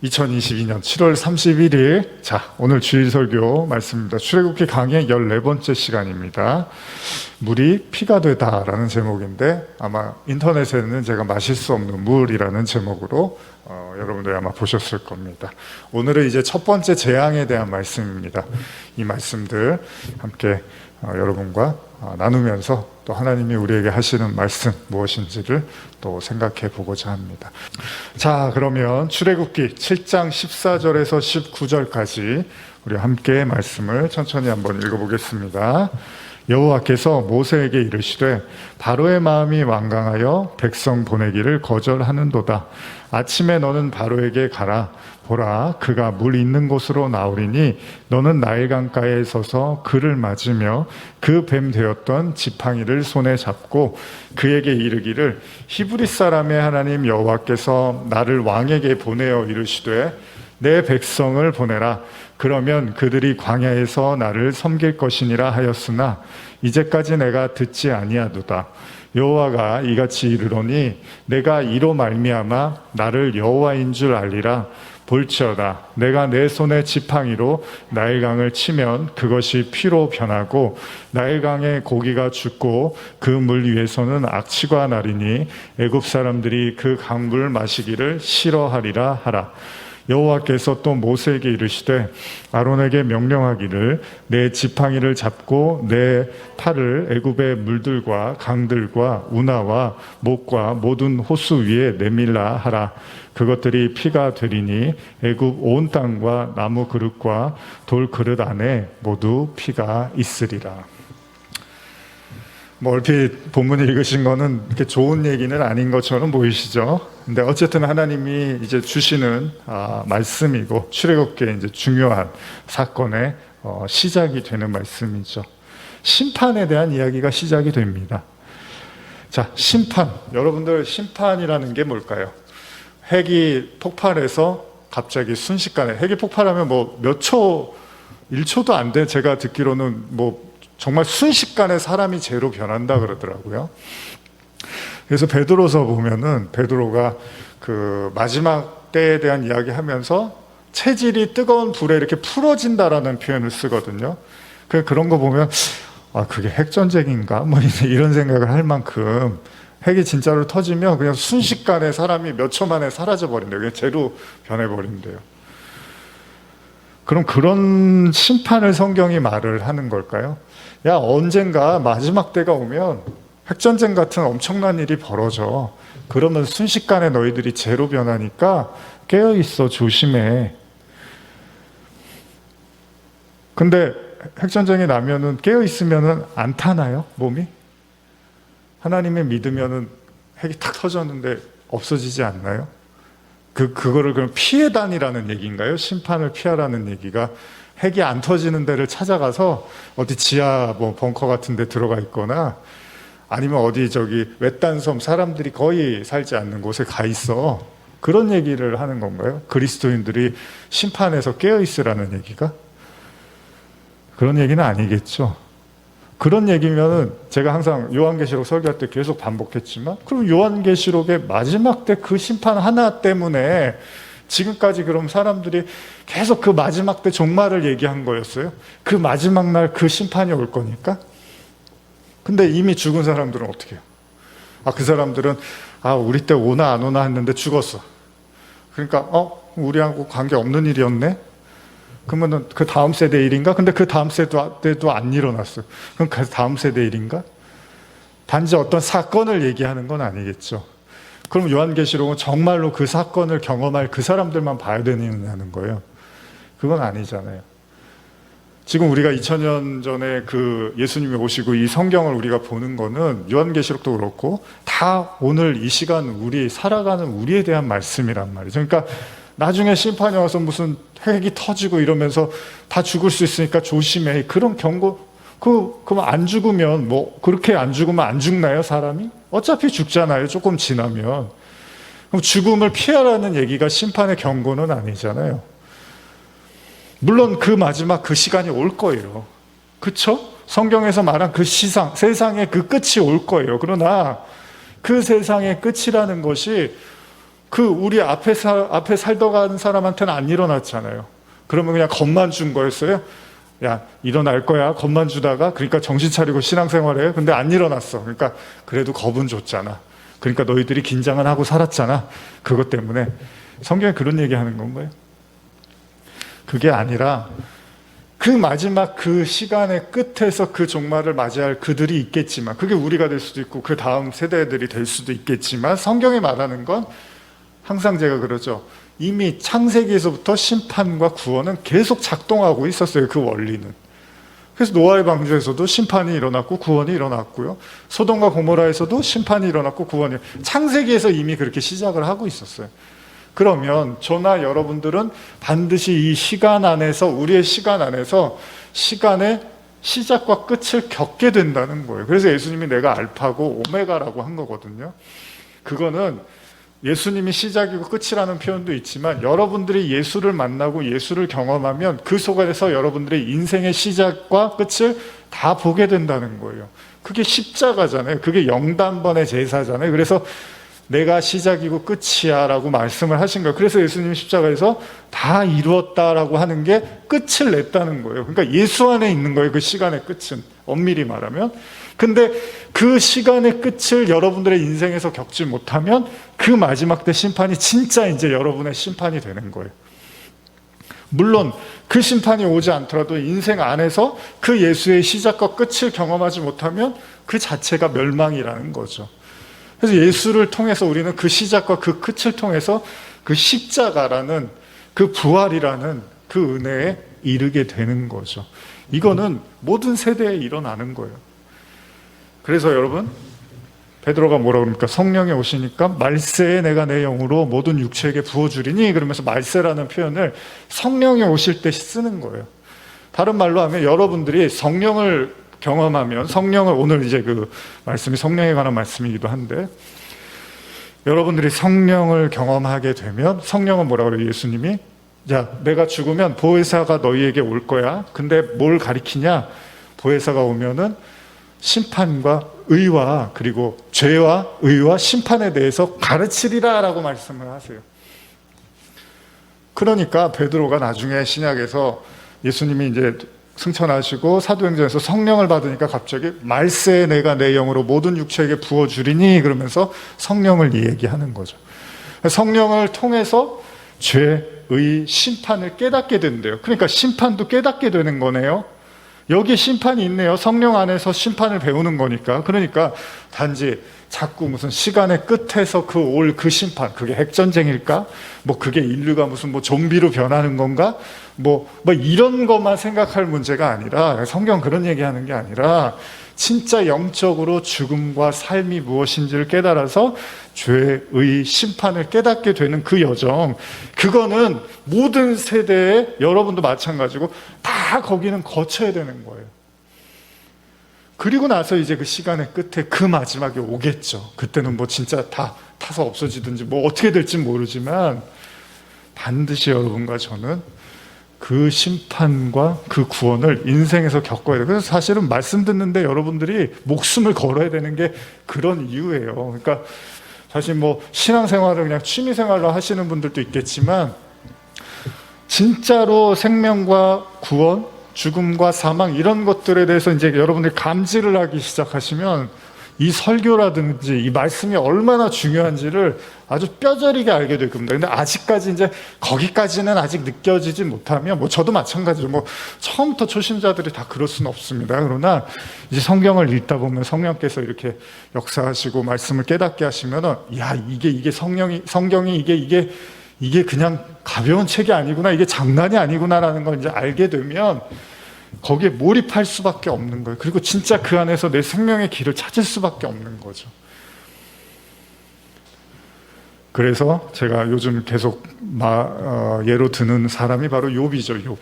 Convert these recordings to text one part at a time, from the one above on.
2022년 7월 31일, 오늘 주일 설교 말씀입니다. 출애굽기 강의 14번째 시간입니다. 물이 피가 되다라는 제목인데, 아마 인터넷에는 제가 마실 수 없는 물이라는 제목으로 여러분들이 아마 보셨을 겁니다. 오늘은 이제 첫 번째 재앙에 대한 말씀입니다. 이 말씀들 함께 여러분과 나누면서 또 하나님이 우리에게 하시는 말씀 무엇인지를 또 생각해 보고자 합니다. 그러면 출애굽기 7장 14절에서 19절까지 우리 함께 말씀을 천천히 한번 읽어보겠습니다. 여호와께서 모세에게 이르시되 바로의 마음이 완강하여 백성 보내기를 거절하는도다. 아침에 너는 바로에게 가라. 보라, 그가 물 있는 곳으로 나오리니 너는 나일 강가에 서서 그를 맞으며 그 뱀 되었던 지팡이를 손에 잡고 그에게 이르기를 히브리 사람의 하나님 여호와께서 나를 왕에게 보내어 이르시되 내 백성을 보내라. 그러면 그들이 광야에서 나를 섬길 것이니라 하였으나 이제까지 내가 듣지 아니하도다. 여호와가 이같이 이르노니 내가 이로 말미암아 나를 여호와인 줄 알리라. 볼지어다 내가 내 손에 지팡이로 나일강을 치면 그것이 피로 변하고 나일강의 고기가 죽고 그 물 위에서는 악취가 나리니 애굽 사람들이 그 강물을 마시기를 싫어하리라 하라. 여호와께서 또 모세에게 이르시되 아론에게 명령하기를 내 지팡이를 잡고 내 팔을 애굽의 물들과 강들과 운하와 목과 모든 호수 위에 내밀라 하라. 그것들이 피가 되리니 애굽 온 땅과 나무 그릇과 돌 그릇 안에 모두 피가 있으리라. 얼핏 본문 읽으신 거는 이렇게 좋은 얘기는 아닌 것처럼 보이시죠? 근데 어쨌든 하나님이 이제 주시는 말씀이고 출애굽기의 이제 중요한 사건의 시작이 되는 말씀이죠. 심판에 대한 이야기가 시작이 됩니다. 심판. 여러분들 심판이라는 게 뭘까요? 핵이 폭발해서 갑자기 순식간에 핵이 폭발하면 몇 초, 1초도 안 돼. 제가 듣기로는 정말 순식간에 사람이 죄로 변한다 그러더라고요. 그래서 베드로서 보면은 베드로가 그 마지막 때에 대한 이야기 하면서 체질이 뜨거운 불에 이렇게 풀어진다라는 표현을 쓰거든요. 그런 거 보면 그게 핵전쟁인가? 이런 생각을 할 만큼 핵이 진짜로 터지면 그냥 순식간에 사람이 몇 초 만에 사라져 버린대요. 그냥 죄로 변해버린대요. 그럼 그런 심판을 성경이 말을 하는 걸까요? 언젠가 마지막 때가 오면 핵전쟁 같은 엄청난 일이 벌어져. 그러면 순식간에 너희들이 죄로 변하니까 깨어있어, 조심해. 근데 핵전쟁이 나면은 깨어있으면은 안 타나요, 몸이? 하나님의 믿으면은 핵이 탁 터졌는데 없어지지 않나요? 그거를 그럼 피해 다니라는 얘기인가요? 심판을 피하라는 얘기가? 핵이 안 터지는 데를 찾아가서 어디 지하 벙커 같은 데 들어가 있거나 아니면 어디 외딴 섬 사람들이 거의 살지 않는 곳에 가 있어. 그런 얘기를 하는 건가요? 그리스도인들이 심판에서 깨어 있으라는 얘기가? 그런 얘기는 아니겠죠. 그런 얘기면은 제가 항상 요한계시록 설교할 때 계속 반복했지만 그럼 요한계시록의 마지막 때 그 심판 하나 때문에 지금까지 그럼 사람들이 계속 그 마지막 때 종말을 얘기한 거였어요? 그 마지막 날 그 심판이 올 거니까? 근데 이미 죽은 사람들은 어떻게 해요? 그 사람들은 우리 때 오나 안 오나 했는데 죽었어. 그러니까 우리하고 관계없는 일이었네? 그러면은 그 다음 세대 일인가? 근데 그 다음 세대도 안 일어났어요. 그럼 그 다음 세대 일인가? 단지 어떤 사건을 얘기하는 건 아니겠죠. 그럼 요한계시록은 정말로 그 사건을 경험할 그 사람들만 봐야 되느냐는 거예요. 그건 아니잖아요. 지금 우리가 2000년 전에 그 예수님이 오시고 이 성경을 우리가 보는 거는 요한계시록도 그렇고 다 오늘 이 시간 우리 살아가는 우리에 대한 말씀이란 말이죠. 그러니까 나중에 심판이 와서 무슨 핵이 터지고 이러면서 다 죽을 수 있으니까 조심해. 그런 경고, 그럼 안 죽으면 그렇게 안 죽으면 안 죽나요, 사람이? 어차피 죽잖아요, 조금 지나면. 그럼 죽음을 피하라는 얘기가 심판의 경고는 아니잖아요. 물론 그 마지막 그 시간이 올 거예요. 그쵸? 성경에서 말한 그 세상의 그 끝이 올 거예요. 그러나 그 세상의 끝이라는 것이 우리 앞에 살던 사람한테는 안 일어났잖아요. 그러면 그냥 겁만 준 거였어요. 야, 일어날 거야. 겁만 주다가, 그러니까 정신 차리고 신앙생활해. 근데 안 일어났어. 그러니까 그래도 겁은 줬잖아. 그러니까 너희들이 긴장은 하고 살았잖아. 그것 때문에. 성경에 그런 얘기하는 건가요? 그게 아니라 그 마지막 그 시간의 끝에서 그 종말을 맞이할 그들이 있겠지만, 그게 우리가 될 수도 있고 그 다음 세대들이 될 수도 있겠지만, 성경이 말하는 건 항상 제가 그러죠. 이미 창세기에서부터 심판과 구원은 계속 작동하고 있었어요. 그 원리는. 그래서 노아의 방주에서도 심판이 일어났고 구원이 일어났고요. 소돔과 고모라에서도 심판이 일어났고 구원이, 창세기에서 이미 그렇게 시작을 하고 있었어요. 그러면 저나 여러분들은 반드시 이 시간 안에서, 우리의 시간 안에서 시간의 시작과 끝을 겪게 된다는 거예요. 그래서 예수님이 내가 알파고 오메가라고 한 거거든요. 그거는 예수님이 시작이고 끝이라는 표현도 있지만, 여러분들이 예수를 만나고 예수를 경험하면 그 속에서 여러분들의 인생의 시작과 끝을 다 보게 된다는 거예요. 그게 십자가잖아요. 그게 영단번의 제사잖아요. 그래서 내가 시작이고 끝이야 라고 말씀을 하신 거예요. 그래서 예수님이 십자가에서 다 이루었다라고 하는 게 끝을 냈다는 거예요. 그러니까 예수 안에 있는 거예요. 그 시간의 끝은, 엄밀히 말하면. 근데 그 시간의 끝을 여러분들의 인생에서 겪지 못하면 그 마지막 때 심판이 진짜 이제 여러분의 심판이 되는 거예요. 물론 그 심판이 오지 않더라도 인생 안에서 그 예수의 시작과 끝을 경험하지 못하면 그 자체가 멸망이라는 거죠. 그래서 예수를 통해서 우리는 그 시작과 그 끝을 통해서 그 십자가라는, 그 부활이라는 그 은혜에 이르게 되는 거죠. 이거는 모든 세대에 일어나는 거예요. 그래서 여러분, 베드로가 뭐라고 그럽니까? 성령이 오시니까 말세에 내가 내 영으로 모든 육체에게 부어주리니, 그러면서 말세라는 표현을 성령이 오실 때 쓰는 거예요. 다른 말로 하면 여러분들이 성령을 경험하면, 성령을, 오늘 이제 그 말씀이 성령에 관한 말씀이기도 한데, 여러분들이 성령을 경험하게 되면, 성령은 뭐라고 그래요? 예수님이, 야, 내가 죽으면 보혜사가 너희에게 올 거야. 근데 뭘 가리키냐? 보혜사가 오면은 심판과 의와, 그리고 죄와 의와 심판에 대해서 가르치리라 라고 말씀을 하세요. 그러니까 베드로가 나중에 신약에서 예수님이 이제 승천하시고 사도행전에서 성령을 받으니까 갑자기 말세에 내가 내 영으로 모든 육체에게 부어주리니, 그러면서 성령을 얘기하는 거죠. 성령을 통해서 죄, 의, 심판을 깨닫게 된대요. 그러니까 심판도 깨닫게 되는 거네요. 여기 심판이 있네요. 성령 안에서 심판을 배우는 거니까. 그러니까 단지 자꾸 무슨 시간의 끝에서 그 심판, 그게 핵전쟁일까? 뭐 그게 인류가 무슨 뭐 좀비로 변하는 건가? 뭐 이런 것만 생각할 문제가 아니라, 성경 그런 얘기하는 게 아니라 진짜 영적으로 죽음과 삶이 무엇인지를 깨달아서 죄의 심판을 깨닫게 되는 그 여정, 그거는 모든 세대에, 여러분도 마찬가지고 다 거기는 거쳐야 되는 거예요. 그리고 나서 이제 그 시간의 끝에 그 마지막에 오겠죠. 그때는 뭐 진짜 다 타서 없어지든지 뭐 어떻게 될지 모르지만, 반드시 여러분과 저는 그 심판과 그 구원을 인생에서 겪어야 돼요. 그래서 사실은 말씀 듣는데 여러분들이 목숨을 걸어야 되는 게 그런 이유예요. 그러니까 사실 뭐 신앙생활을 그냥 취미생활로 하시는 분들도 있겠지만, 진짜로 생명과 구원, 죽음과 사망, 이런 것들에 대해서 이제 여러분들이 감지를 하기 시작하시면 이 설교라든지 이 말씀이 얼마나 중요한지를 아주 뼈저리게 알게 될 겁니다. 근데 아직까지 이제 거기까지는 아직 느껴지지 못하면, 뭐 저도 마찬가지로 뭐 처음부터 초신자들이 다 그럴 수는 없습니다. 그러나 이제 성경을 읽다 보면 성령께서 이렇게 역사하시고 말씀을 깨닫게 하시면은, 야, 이게 성경이 이게 그냥 가벼운 책이 아니구나, 이게 장난이 아니구나라는 걸 이제 알게 되면 거기에 몰입할 수밖에 없는 거예요. 그리고 진짜 그 안에서 내 생명의 길을 찾을 수밖에 없는 거죠. 그래서 제가 요즘 계속 예로 드는 사람이 바로 욥이죠.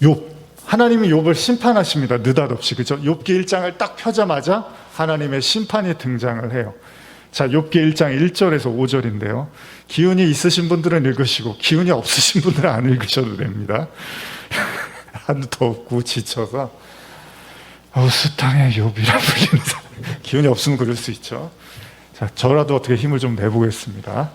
욥. 하나님이 욥을 심판하십니다. 느닷없이. 그죠? 욥기 1장을 딱 펴자마자 하나님의 심판이 등장을 해요. 자, 욥기 1장 1절에서 5절인데요. 기운이 있으신 분들은 읽으시고 기운이 없으신 분들은 안 읽으셔도 됩니다. 하도 덥고 지쳐서 수탕의 욥이라 불리는 사람. 기운이 없으면 그럴 수 있죠. 자, 저라도 어떻게 힘을 좀 내보겠습니다.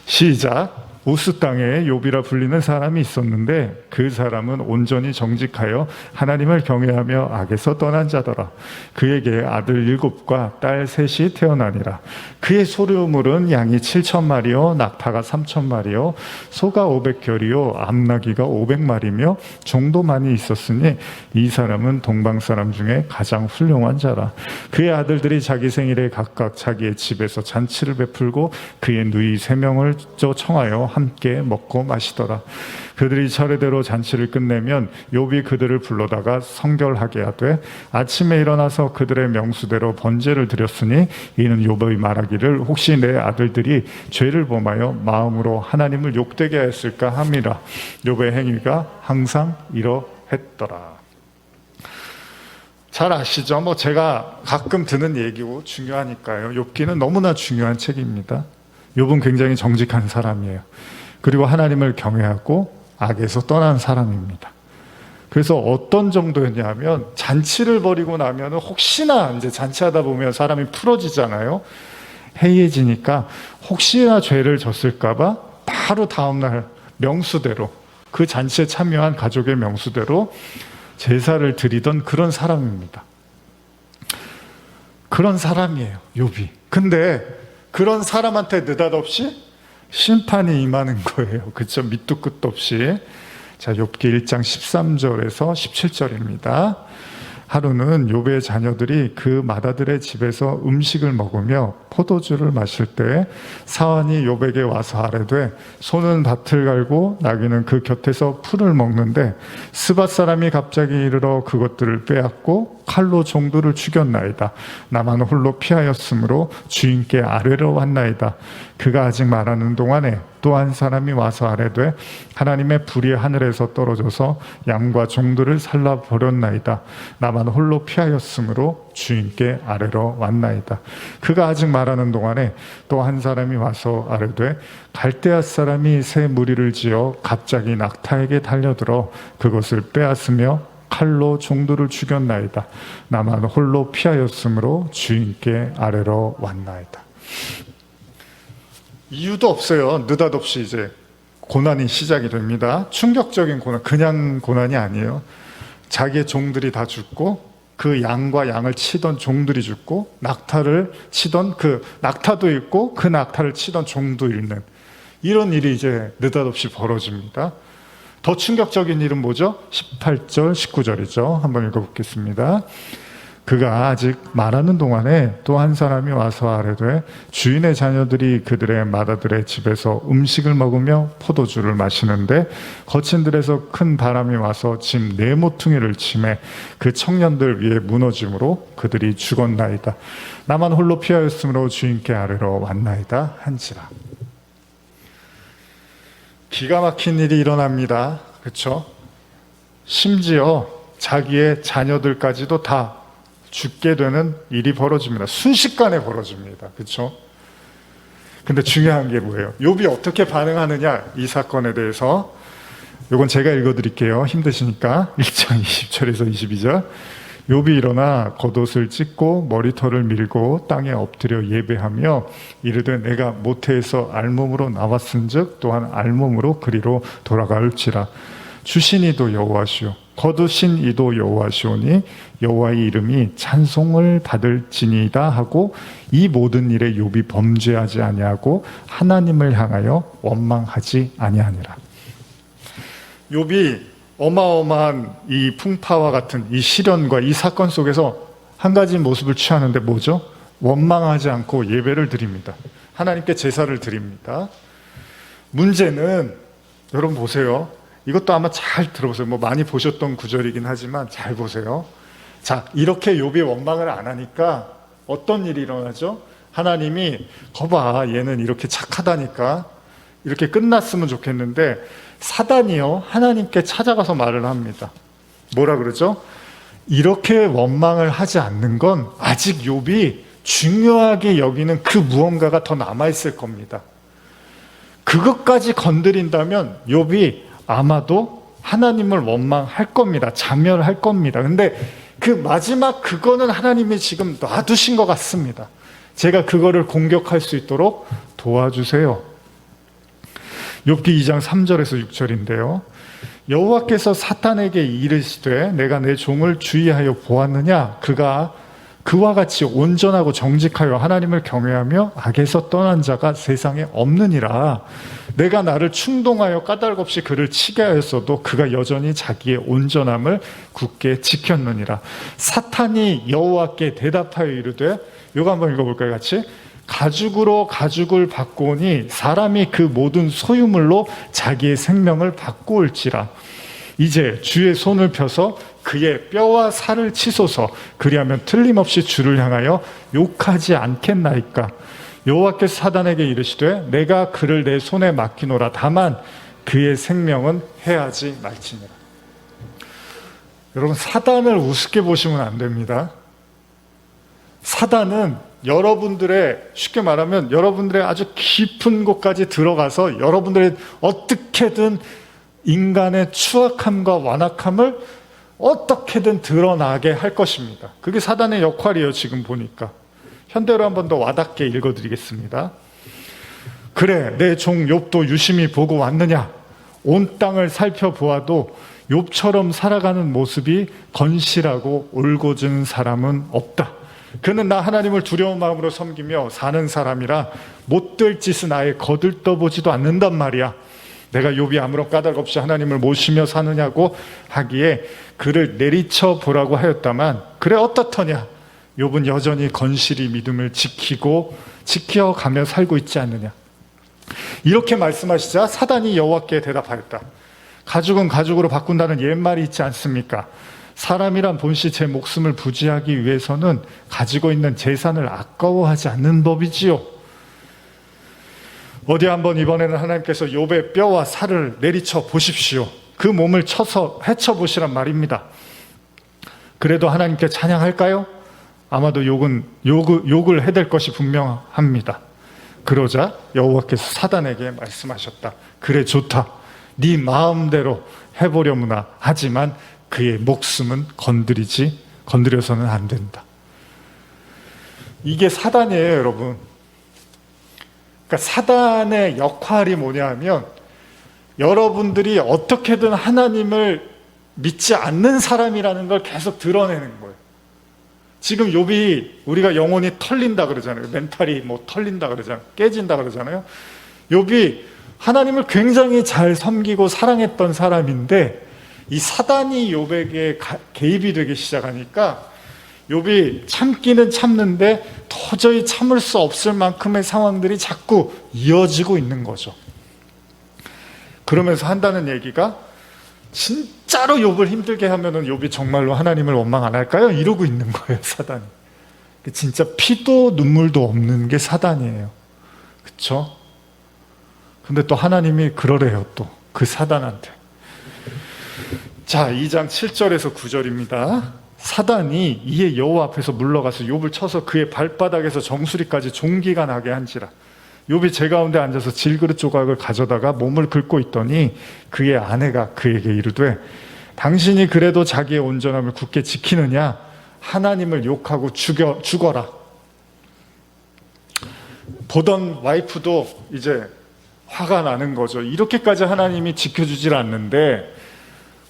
시작. 우스 땅에 욥이라 불리는 사람이 있었는데 그 사람은 온전히 정직하여 하나님을 경외하며 악에서 떠난 자더라. 그에게 아들 7과 딸 3이 태어나니라. 그의 소유물은 양이 7,000마리요 낙타가 3,000마리요 소가 500결이요 암나귀가 500마리며 종도 많이 있었으니 이 사람은 동방 사람 중에 가장 훌륭한 자라. 그의 아들들이 자기 생일에 각각 자기의 집에서 잔치를 베풀고 그의 누이 3명을 청하여 함께 먹고 마시더라. 그들이 차례대로 잔치를 끝내면 욥이 그들을 불러다가 성결하게 하되 아침에 일어나서 그들의 명수대로 번제를 드렸으니 이는 욥의 말하기를 혹시 내 아들들이 죄를 범하여 마음으로 하나님을 욕되게 하였을까 함이라. 욥의 행위가 항상 이러했더라. 잘 아시죠? 제가 가끔 드는 얘기고 중요하니까요. 욥기는 너무나 중요한 책입니다. 욥은 굉장히 정직한 사람이에요. 그리고 하나님을 경외하고 악에서 떠난 사람입니다. 그래서 어떤 정도였냐면 잔치를 벌이고 나면 혹시나 이제 잔치하다 보면 사람이 풀어지잖아요. 해이해지니까 혹시나 죄를 졌을까봐 바로 다음날 명수대로 그 잔치에 참여한 가족의 명수대로 제사를 드리던 그런 사람입니다. 그런 사람이에요, 욥이. 근데 그런 사람한테 느닷없이 심판이 임하는 거예요. 그렇죠? 밑도 끝도 없이. 자, 욥기 1장 13절에서 17절입니다. 하루는 욥의 자녀들이 그 맏아들의 집에서 음식을 먹으며 포도주를 마실 때 사환이 욥에게 와서 아뢰되 소는 밭을 갈고 나귀는 그 곁에서 풀을 먹는데 스밧 사람이 갑자기 이르러 그것들을 빼앗고 칼로 종들을 죽였나이다. 나만 홀로 피하였으므로 주인께 아뢰러 왔나이다. 그가 아직 말하는 동안에 또 한 사람이 와서 아뢰되 하나님의 불이 하늘에서 떨어져서 양과 종들을 살라 버렸나이다. 나만 홀로 피하였으므로 주인께 아뢰러 왔나이다. 그가 아직 말하는 동안에 또 한 사람이 와서 아뢰되 갈대아 사람이 새 무리를 지어 갑자기 낙타에게 달려들어 그것을 빼앗으며 칼로 종들을 죽였나이다. 나만 홀로 피하였으므로 주인께 아뢰러 왔나이다. 이유도 없어요. 느닷없이 이제 고난이 시작이 됩니다. 충격적인 고난, 그냥 고난이 아니에요. 자기의 종들이 다 죽고 그 양과 양을 치던 종들이 죽고 낙타를 치던 그 낙타도 있고 그 낙타를 치던 종도 잃는 이런 일이 이제 느닷없이 벌어집니다. 더 충격적인 일은 뭐죠? 18절, 19절이죠. 한번 읽어보겠습니다. 그가 아직 말하는 동안에 또 한 사람이 와서 아뢰되 주인의 자녀들이 그들의 맏아들의 집에서 음식을 먹으며 포도주를 마시는데 거친 들에서 큰 바람이 와서 짐 4모퉁이를 치매 그 청년들 위에 무너짐으로 그들이 죽었나이다. 나만 홀로 피하였으므로 주인께 아뢰러 왔나이다 한지라. 기가 막힌 일이 일어납니다. 그렇죠? 심지어 자기의 자녀들까지도 다 죽게 되는 일이 벌어집니다. 순식간에 벌어집니다. 그렇죠? 근데 중요한 게 뭐예요? 욥이 어떻게 반응하느냐, 이 사건에 대해서. 이건 제가 읽어드릴게요. 힘드시니까. 1장 20절에서 22절. 욥이 일어나 겉옷을 찢고 머리털을 밀고 땅에 엎드려 예배하며 이르되 내가 모태에서 알몸으로 나왔은즉 또한 알몸으로 그리로 돌아갈지라. 주신 이도 여호와시오 거두신 이도 여호와시오니 여호와의 이름이 찬송을 받을지니이다 하고 이 모든 일에 욥이 범죄하지 아니하고 하나님을 향하여 원망하지 아니하니라. 욥이 어마어마한 이 풍파와 같은 이 시련과 이 사건 속에서 한 가지 모습을 취하는데 뭐죠? 원망하지 않고 예배를 드립니다. 하나님께 제사를 드립니다. 문제는 여러분 보세요. 이것도 아마 잘 들어보세요. 많이 보셨던 구절이긴 하지만 잘 보세요. 자, 이렇게 욥이 원망을 안 하니까 어떤 일이 일어나죠? 하나님이 거봐, 얘는 이렇게 착하다니까 이렇게 끝났으면 좋겠는데 사단이요 하나님께 찾아가서 말을 합니다. 뭐라 그러죠? 이렇게 원망을 하지 않는 건 아직 욥이 중요하게 여기는 그 무언가가 더 남아있을 겁니다. 그것까지 건드린다면 욥이 아마도 하나님을 원망할 겁니다. 자멸할 겁니다. 근데 그 마지막 그거는 하나님이 지금 놔두신 것 같습니다. 제가 그거를 공격할 수 있도록 도와주세요. 욥기 2장 3절에서 6절인데요. 여호와께서 사탄에게 이르시되 내가 내 종을 주의하여 보았느냐? 그가 그와 같이 온전하고 정직하여 하나님을 경외하며 악에서 떠난 자가 세상에 없느니라. 내가 나를 충동하여 까닭없이 그를 치게 하였어도 그가 여전히 자기의 온전함을 굳게 지켰느니라. 사탄이 여호와께 대답하여 이르되, 이거 한번 읽어볼까요 같이? 가죽으로 가죽을 바꾸니 사람이 그 모든 소유물로 자기의 생명을 바꾸올지라. 이제 주의 손을 펴서 그의 뼈와 살을 치소서. 그리하면 틀림없이 주를 향하여 욕하지 않겠나이까. 여호와께서 사단에게 이르시되 내가 그를 내 손에 맡기노라. 다만 그의 생명은 해하지 말지니라. 여러분, 사단을 우습게 보시면 안 됩니다. 사단은 여러분들의, 쉽게 말하면 여러분들의 아주 깊은 곳까지 들어가서 여러분들의 어떻게든 인간의 추악함과 완악함을 어떻게든 드러나게 할 것입니다. 그게 사단의 역할이에요. 지금 보니까 현대로 한 번 더 와닿게 읽어드리겠습니다. 그래, 내 종 욥도 유심히 보고 왔느냐? 온 땅을 살펴보아도 욥처럼 살아가는 모습이 건실하고 올곧은 사람은 없다. 그는 나 하나님을 두려운 마음으로 섬기며 사는 사람이라 못될 짓은 아예 거들떠보지도 않는단 말이야. 내가 욥이 아무런 까닭 없이 하나님을 모시며 사느냐고 하기에 그를 내리쳐 보라고 하였다만, 그래 어떻더냐? 욥은 여전히 건실히 믿음을 지켜가며 살고 있지 않느냐. 이렇게 말씀하시자 사단이 여호와께 대답하였다. 가죽은 가죽으로 바꾼다는 옛말이 있지 않습니까? 사람이란 본시 제 목숨을 부지하기 위해서는 가지고 있는 재산을 아까워하지 않는 법이지요. 어디 한번 이번에는 하나님께서 욥의 뼈와 살을 내리쳐 보십시오. 그 몸을 쳐서 헤쳐보시란 말입니다. 그래도 하나님께 찬양할까요? 아마도 욕을 해댈 것이 분명합니다. 그러자 여호와께서 사단에게 말씀하셨다. 그래, 좋다. 네 마음대로 해보려무나. 하지만 그의 목숨은 건드려서는 안 된다. 이게 사단이에요, 여러분. 그러니까 사단의 역할이 뭐냐 하면, 여러분들이 어떻게든 하나님을 믿지 않는 사람이라는 걸 계속 드러내는 거예요. 지금 욥이 우리가 영혼이 털린다 그러잖아요. 멘탈이 털린다 그러잖아요. 깨진다 그러잖아요. 욥이 하나님을 굉장히 잘 섬기고 사랑했던 사람인데 이 사단이 욥에게 개입이 되기 시작하니까 욥이 참기는 참는데 도저히 참을 수 없을 만큼의 상황들이 자꾸 이어지고 있는 거죠. 그러면서 한다는 얘기가, 진짜로 욥을 힘들게 하면은 욥이 정말로 하나님을 원망 안 할까요? 이러고 있는 거예요, 사단이. 진짜 피도 눈물도 없는 게 사단이에요. 그렇죠? 근데 또 하나님이 그러래요, 또 그 사단한테. 자, 2장 7절에서 9절입니다. 사단이 이에 여호와 앞에서 물러가서 욥을 쳐서 그의 발바닥에서 정수리까지 종기가 나게 한지라. 욥이 제 가운데 앉아서 질그릇 조각을 가져다가 몸을 긁고 있더니 그의 아내가 그에게 이르되, 당신이 그래도 자기의 온전함을 굳게 지키느냐? 하나님을 욕하고 죽어라. 보던 와이프도 이제 화가 나는 거죠. 이렇게까지 하나님이 지켜주질 않는데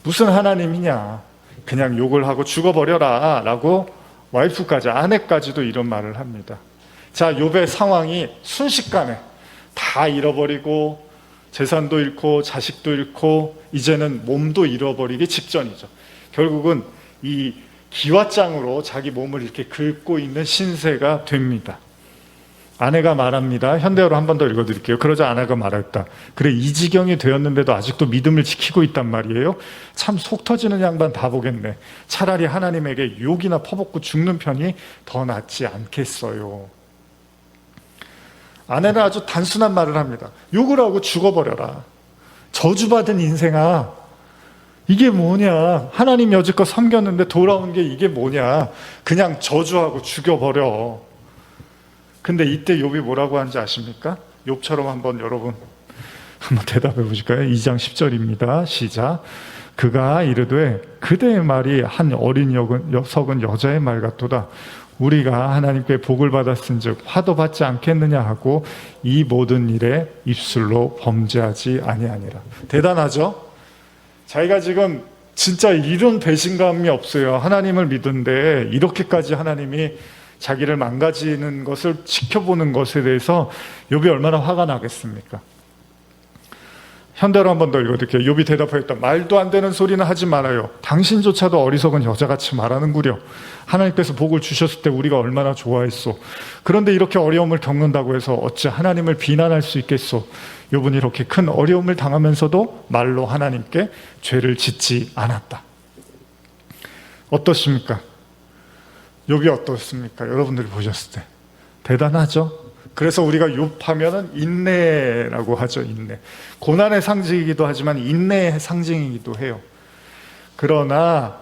무슨 하나님이냐, 그냥 욕을 하고 죽어버려라 라고 와이프까지, 아내까지도 이런 말을 합니다. 자, 욥의 상황이 순식간에 다 잃어버리고 재산도 잃고 자식도 잃고 이제는 몸도 잃어버리기 직전이죠. 결국은 이 기왓장으로 자기 몸을 이렇게 긁고 있는 신세가 됩니다. 아내가 말합니다. 현대어로 한 번 더 읽어드릴게요. 그러자 아내가 말했다. 그래, 이 지경이 되었는데도 아직도 믿음을 지키고 있단 말이에요. 참 속 터지는 양반 다 보겠네. 차라리 하나님에게 욕이나 퍼붓고 죽는 편이 더 낫지 않겠어요. 아내는 아주 단순한 말을 합니다. 욕을 하고 죽어버려라. 저주받은 인생아, 이게 뭐냐. 하나님 여지껏 섬겼는데 돌아온 게 이게 뭐냐. 그냥 저주하고 죽여버려. 근데 이때 욥이 뭐라고 하는지 아십니까? 욥처럼 한번 여러분 한번 대답해 보실까요? 2장 10절입니다. 시작. 그가 이르되 그대의 말이 한 어린 썩은 여자의 말 같도다. 우리가 하나님께 복을 받았은즉 화도 받지 않겠느냐 하고 이 모든 일에 입술로 범죄하지 아니하니라. 대단하죠? 자기가 지금 진짜 이런 배신감이 없어요. 하나님을 믿은데 이렇게까지 하나님이 자기를 망가지는 것을 지켜보는 것에 대해서 욥이 얼마나 화가 나겠습니까? 현대로 한 번 더 읽어드릴게요. 욥이 대답하였다. 말도 안 되는 소리는 하지 말아요. 당신조차도 어리석은 여자같이 말하는구려. 하나님께서 복을 주셨을 때 우리가 얼마나 좋아했소. 그런데 이렇게 어려움을 겪는다고 해서 어찌 하나님을 비난할 수 있겠소. 욥은 이렇게 큰 어려움을 당하면서도 말로 하나님께 죄를 짓지 않았다. 어떻습니까? 욥이 어떻습니까? 여러분들이 보셨을 때 대단하죠? 그래서 우리가 욥하면은 인내라고 하죠. 인내. 고난의 상징이기도 하지만 인내의 상징이기도 해요. 그러나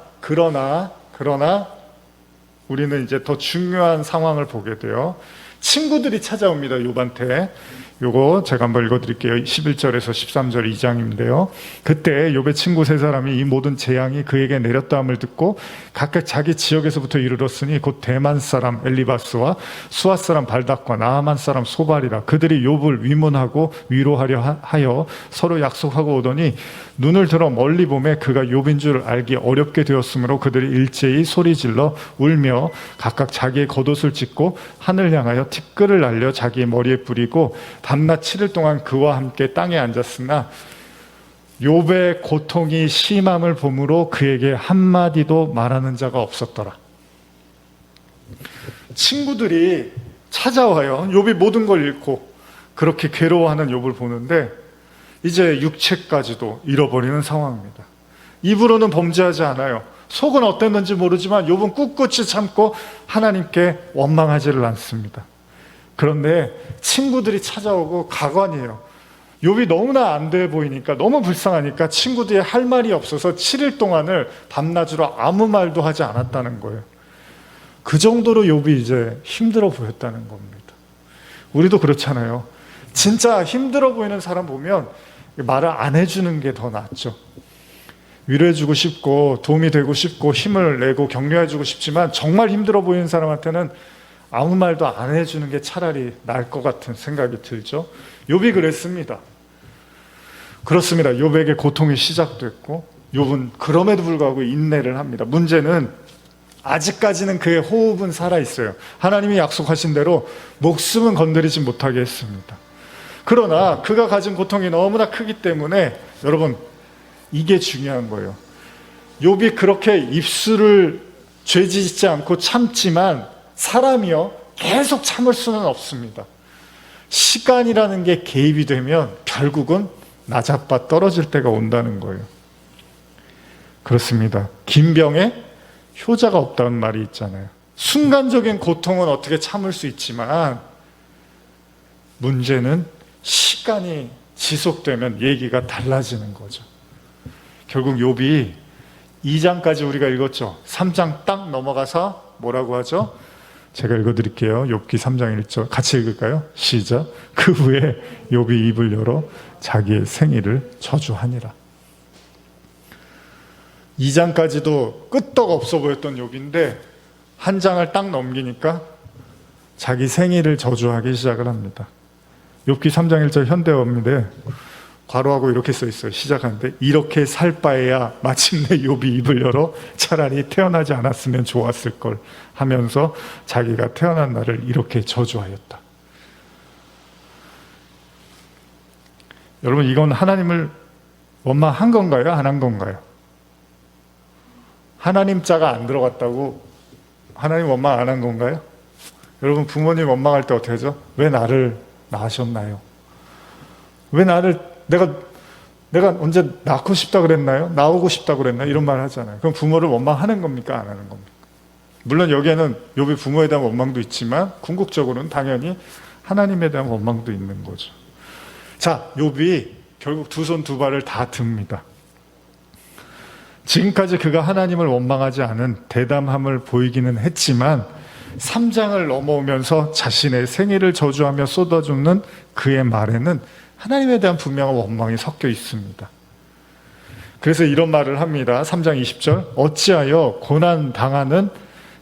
우리는 이제 더 중요한 상황을 보게 돼요. 친구들이 찾아옵니다. 욥한테. 요거 제가 한번 읽어드릴게요. 11절에서 13절 2장인데요. 그때 욥의 친구 세 사람이 이 모든 재앙이 그에게 내렸다함을 듣고 각각 자기 지역에서부터 이르렀으니 곧 대만 사람 엘리바스와 수아 사람 발닥과 나아만 사람 소발이라. 그들이 욥을 위문하고 위로하려 하여 서로 약속하고 오더니 눈을 들어 멀리 보매 그가 욥인 줄 알기 어렵게 되었으므로 그들이 일제히 소리질러 울며 각각 자기의 겉옷을 찢고 하늘 향하여 티끌을 날려 자기의 머리에 뿌리고 밤낮 7일 동안 그와 함께 땅에 앉았으나 욥의 고통이 심함을 보므로 그에게 한마디도 말하는 자가 없었더라. 친구들이 찾아와요. 욥이 모든 걸 잃고 그렇게 괴로워하는 욥을 보는데 이제 육체까지도 잃어버리는 상황입니다. 입으로는 범죄하지 않아요. 속은 어땠는지 모르지만 욥은 꿋꿋이 참고 하나님께 원망하지를 않습니다. 그런데 친구들이 찾아오고 가관이에요. 욥이 너무나 안 돼 보이니까, 너무 불쌍하니까 친구들이 할 말이 없어서 7일 동안을 밤낮으로 아무 말도 하지 않았다는 거예요. 그 정도로 욥이 이제 힘들어 보였다는 겁니다. 우리도 그렇잖아요. 진짜 힘들어 보이는 사람 보면 말을 안 해주는 게 더 낫죠. 위로해주고 싶고 도움이 되고 싶고 힘을 내고 격려해주고 싶지만 정말 힘들어 보이는 사람한테는 아무 말도 안 해주는 게 차라리 나을 것 같은 생각이 들죠. 욥이 그랬습니다. 그렇습니다. 욥에게 고통이 시작됐고 욥은 그럼에도 불구하고 인내를 합니다. 문제는 아직까지는 그의 호흡은 살아있어요. 하나님이 약속하신 대로 목숨은 건드리지 못하게 했습니다. 그러나 그가 가진 고통이 너무나 크기 때문에 여러분 이게 중요한 거예요. 욥이 그렇게 입술을 죄짓지 않고 참지만 사람이요 계속 참을 수는 없습니다. 시간이라는 게 개입이 되면 결국은 나자빠 떨어질 때가 온다는 거예요. 그렇습니다. 긴 병에 효자가 없다는 말이 있잖아요. 순간적인 고통은 어떻게 참을 수 있지만 문제는 시간이 지속되면 얘기가 달라지는 거죠. 결국 욥이 2장까지 우리가 읽었죠. 3장 딱 넘어가서 뭐라고 하죠? 제가 읽어드릴게요. 욥기 3장 1절 같이 읽을까요? 시작. 그 후에 욥이 입을 열어 자기의 생일을 저주하니라. 2장까지도 끄떡 없어 보였던 욥인데 한 장을 딱 넘기니까 자기 생일을 저주하기 시작을 합니다. 욥기 3장 1절 현대어인데 괄호하고 이렇게 써 있어요. 시작하는데 이렇게 살 바에야 마침내 욥이 입을 열어 차라리 태어나지 않았으면 좋았을 걸 하면서 자기가 태어난 날을 이렇게 저주하였다. 여러분 이건 하나님을 원망한 건가요? 안 한 건가요? 하나님 자가 안 들어갔다고 하나님 원망 안 한 건가요? 여러분 부모님 원망할 때 어떻게 하죠? 왜 나를 낳으셨나요? 왜 나를 내가 언제 낳고 싶다 그랬나요? 나오고 싶다 그랬나요? 이런 말 하잖아요. 그럼 부모를 원망하는 겁니까? 안 하는 겁니까? 물론 여기에는 욥이 부모에 대한 원망도 있지만 궁극적으로는 당연히 하나님에 대한 원망도 있는 거죠. 자, 욥이 결국 두 손 두 발을 다 듭니다. 지금까지 그가 하나님을 원망하지 않은 대담함을 보이기는 했지만 3장을 넘어오면서 자신의 생애를 저주하며 쏟아붓는 그의 말에는 하나님에 대한 분명한 원망이 섞여 있습니다. 그래서 이런 말을 합니다. 3장 20절 어찌하여 고난 당하는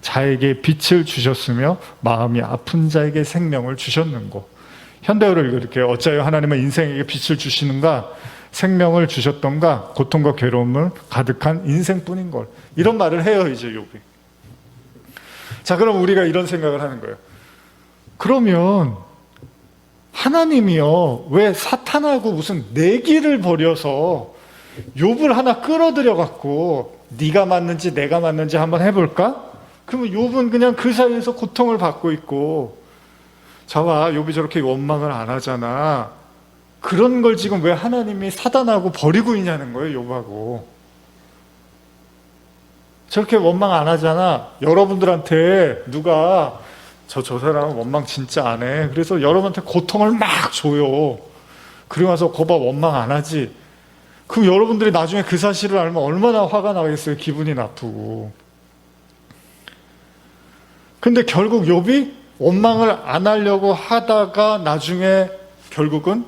자에게 빛을 주셨으며 마음이 아픈 자에게 생명을 주셨는고. 현대어를 이렇게 어찌하여 하나님은 인생에게 빛을 주시는가, 생명을 주셨던가, 고통과 괴로움을 가득한 인생뿐인걸. 이런 말을 해요 이제 욥이. 자, 그럼 우리가 이런 생각을 하는 거예요. 그러면 하나님이요, 왜 사탄하고 무슨 내기를 벌여서 욥을 하나 끌어들여 갖고 네가 맞는지 내가 맞는지 한번 해볼까? 그러면 욥은 그냥 그 사이에서 고통을 받고 있고, 자와 욥이 저렇게 원망을 안 하잖아. 그런 걸 지금 왜 하나님이 사단하고 버리고 있냐는 거예요, 욥하고. 저렇게 원망 안 하잖아. 여러분들한테 누가 저 사람은 원망 진짜 안 해. 그래서 여러분한테 고통을 막 줘요. 그러고 나서 거봐 원망 안 하지. 그럼 여러분들이 나중에 그 사실을 알면 얼마나 화가 나겠어요. 기분이 나쁘고. 근데 결국 욥이 원망을 안 하려고 하다가 나중에 결국은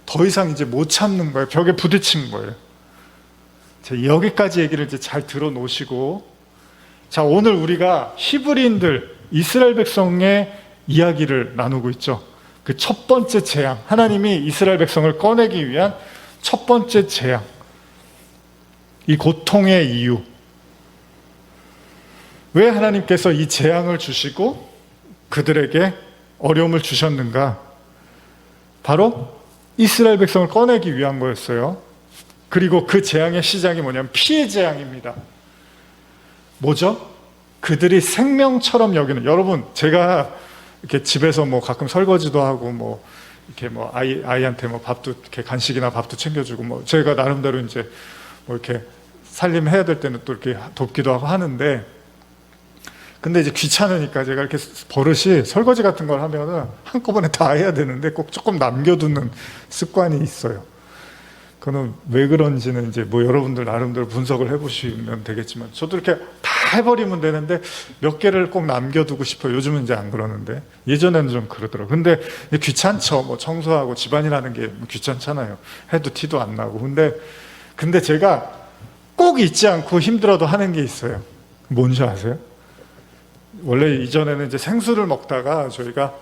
더 이상 이제 못 참는 거예요. 벽에 부딪힌 거예요. 자, 여기까지 얘기를 이제 잘 들어놓으시고, 자, 오늘 우리가 히브리인들, 이스라엘 백성의 이야기를 나누고 있죠. 그 첫 번째 재앙, 하나님이 이스라엘 백성을 꺼내기 위한 첫 번째 재앙, 이 고통의 이유. 왜 하나님께서 이 재앙을 주시고 그들에게 어려움을 주셨는가? 바로 이스라엘 백성을 꺼내기 위한 거였어요. 그리고 그 재앙의 시작이 뭐냐면 피해 재앙입니다. 뭐죠? 그들이 생명처럼 여기는, 여러분, 제가 이렇게 집에서 뭐 가끔 설거지도 하고 뭐 이렇게 뭐 아이한테 뭐 밥도 이렇게 간식이나 밥도 챙겨주고 뭐 제가 나름대로 이제 뭐 이렇게 살림해야 될 때는 또 이렇게 돕기도 하고 하는데, 근데 이제 귀찮으니까 제가 이렇게 버릇이 설거지 같은 걸 하면은 한꺼번에 다 해야 되는데 꼭 조금 남겨두는 습관이 있어요. 그거는 왜 그런지는 이제 뭐 여러분들 나름대로 분석을 해보시면 되겠지만, 저도 이렇게 다 해버리면 되는데 몇 개를 꼭 남겨두고 싶어요. 요즘은 이제 안 그러는데 예전에는 좀 그러더라고요. 근데 귀찮죠. 뭐 청소하고 집안일하는 게 귀찮잖아요. 해도 티도 안 나고. 근데 제가 꼭 잊지 않고 힘들어도 하는 게 있어요. 뭔지 아세요? 원래 이전에는 이제 생수를 먹다가 저희가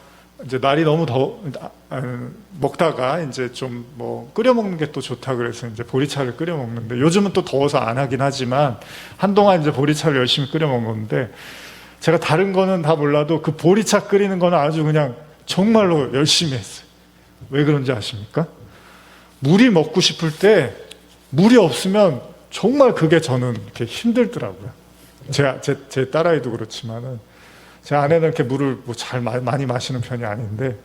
이제 날이 너무 먹다가 이제 좀 뭐 끓여 먹는 게 또 좋다 그래서 이제 보리차를 끓여 먹는데, 요즘은 또 더워서 안 하긴 하지만 한동안 이제 보리차를 열심히 끓여 먹었는데, 제가 다른 거는 다 몰라도 그 보리차 끓이는 거는 아주 그냥 정말로 열심히 했어요. 왜 그런지 아십니까? 물이 먹고 싶을 때 물이 없으면 정말 그게 저는 이렇게 힘들더라고요. 제 딸아이도 그렇지만은, 제 아내는 이렇게 물을 뭐 잘 많이 마시는 편이 아닌데,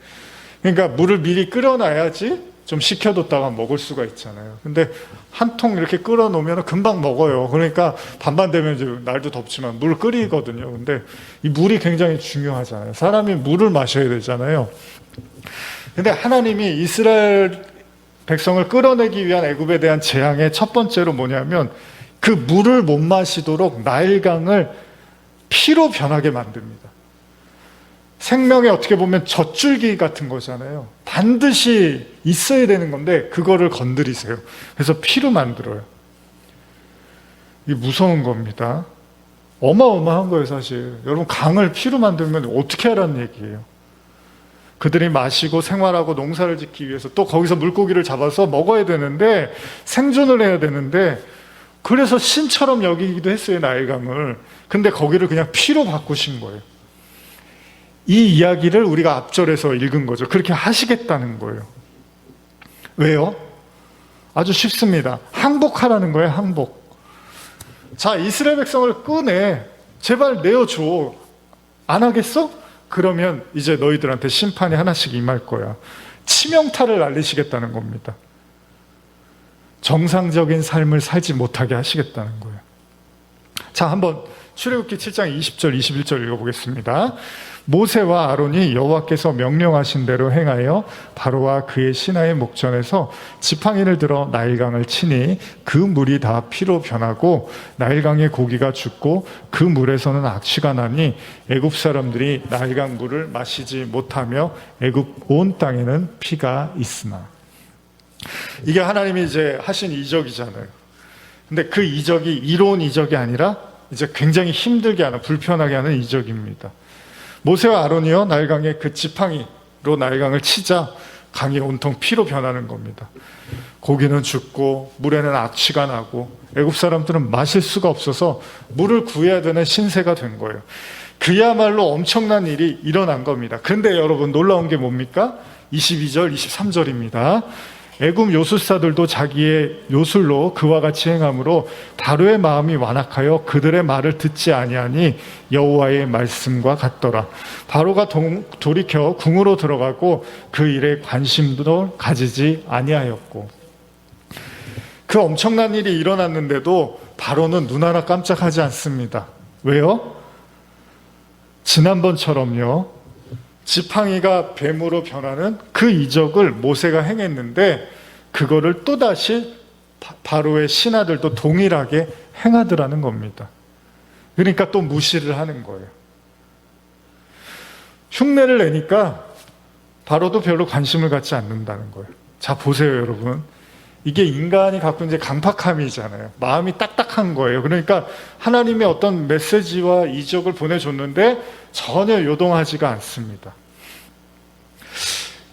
그러니까 물을 미리 끓여놔야지 좀 식혀뒀다가 먹을 수가 있잖아요. 근데 한 통 이렇게 끓여놓으면 금방 먹어요. 그러니까 밤만 되면 이제 날도 덥지만 물 끓이거든요. 근데 이 물이 굉장히 중요하잖아요. 사람이 물을 마셔야 되잖아요. 근데 하나님이 이스라엘 백성을 끌어내기 위한 애굽에 대한 재앙의 첫 번째로 뭐냐면, 그 물을 못 마시도록 나일강을 피로 변하게 만듭니다. 생명에 어떻게 보면 젖줄기 같은 거잖아요. 반드시 있어야 되는 건데 그거를 건드리세요. 그래서 피로 만들어요. 이게 무서운 겁니다. 어마어마한 거예요, 사실. 여러분, 강을 피로 만들면 어떻게 하라는 얘기예요. 그들이 마시고 생활하고 농사를 짓기 위해서 또 거기서 물고기를 잡아서 먹어야 되는데, 생존을 해야 되는데, 그래서 신처럼 여기기도 했어요, 나일강을. 근데 거기를 그냥 피로 바꾸신 거예요. 이 이야기를 우리가 앞절에서 읽은 거죠. 그렇게 하시겠다는 거예요. 왜요? 아주 쉽습니다. 항복하라는 거예요, 항복. 자, 이스라엘 백성을 꺼내. 제발 내어줘. 안 하겠어? 그러면 이제 너희들한테 심판이 하나씩 임할 거야. 치명타를 날리시겠다는 겁니다. 정상적인 삶을 살지 못하게 하시겠다는 거예요. 자, 한번 출애굽기 7장 20절 21절 읽어보겠습니다. 모세와 아론이 여호와께서 명령하신 대로 행하여 바로와 그의 신하의 목전에서 지팡이를 들어 나일강을 치니 그 물이 다 피로 변하고 나일강의 고기가 죽고 그 물에서는 악취가 나니 애굽 사람들이 나일강 물을 마시지 못하며 애굽 온 땅에는 피가 있으나. 이게 하나님이 이제 하신 이적이잖아요. 근데 그 이적이 이로운 이적이 아니라 이제 굉장히 힘들게 하는, 불편하게 하는 이적입니다. 모세와 아론이요, 나일강에 그 지팡이로 나일강을 치자 강이 온통 피로 변하는 겁니다. 고기는 죽고 물에는 악취가 나고 애굽 사람들은 마실 수가 없어서 물을 구해야 되는 신세가 된 거예요. 그야말로 엄청난 일이 일어난 겁니다. 그런데 여러분, 놀라운 게 뭡니까? 22절, 23절입니다. 애굽 요술사들도 자기의 요술로 그와 같이 행함으로 바로의 마음이 완악하여 그들의 말을 듣지 아니하니 여호와의 말씀과 같더라. 바로가 돌이켜 궁으로 들어가고 그 일에 관심도 가지지 아니하였고. 그 엄청난 일이 일어났는데도 바로는 눈 하나 깜짝하지 않습니다. 왜요? 지난번처럼요, 지팡이가 뱀으로 변하는 그 이적을 모세가 행했는데 그거를 또다시 바로의 신하들도 동일하게 행하더라는 겁니다. 그러니까 또 무시를 하는 거예요. 흉내를 내니까 바로도 별로 관심을 갖지 않는다는 거예요. 자, 보세요, 여러분. 이게 인간이 갖고 이제 강팍함이잖아요. 마음이 딱딱한 거예요. 그러니까 하나님의 어떤 메시지와 이적을 보내줬는데 전혀 요동하지가 않습니다.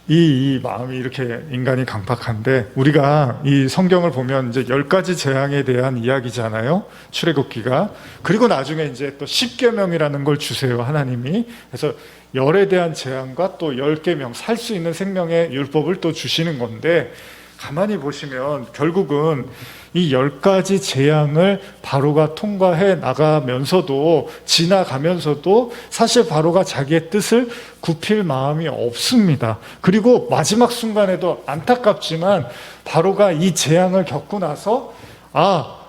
이 마음이 이렇게 인간이 강팍한데, 우리가 이 성경을 보면 이제 10가지 재앙에 대한 이야기잖아요. 출애굽기가. 그리고 나중에 이제 또 10계명이라는 걸 주세요, 하나님이. 그래서 열에 대한 재앙과 또 10계명, 살 수 있는 생명의 율법을 또 주시는 건데, 가만히 보시면 결국은 이 10가지 재앙을 바로가 통과해 나가면서도, 지나가면서도 사실 바로가 자기의 뜻을 굽힐 마음이 없습니다. 그리고 마지막 순간에도 안타깝지만 바로가 이 재앙을 겪고 나서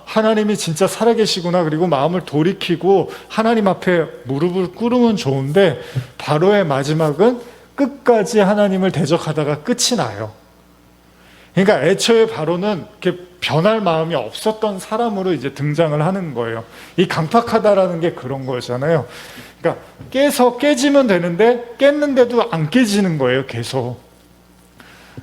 하나님이 진짜 살아계시구나, 그리고 마음을 돌이키고 하나님 앞에 무릎을 꿇으면 좋은데, 바로의 마지막은 끝까지 하나님을 대적하다가 끝이 나요. 그러니까 애초에 바로는 이렇게 변할 마음이 없었던 사람으로 이제 등장을 하는 거예요. 이 강팍하다라는 게 그런 거잖아요. 그러니까 깨지면 되는데 깼는데도 안 깨지는 거예요, 계속.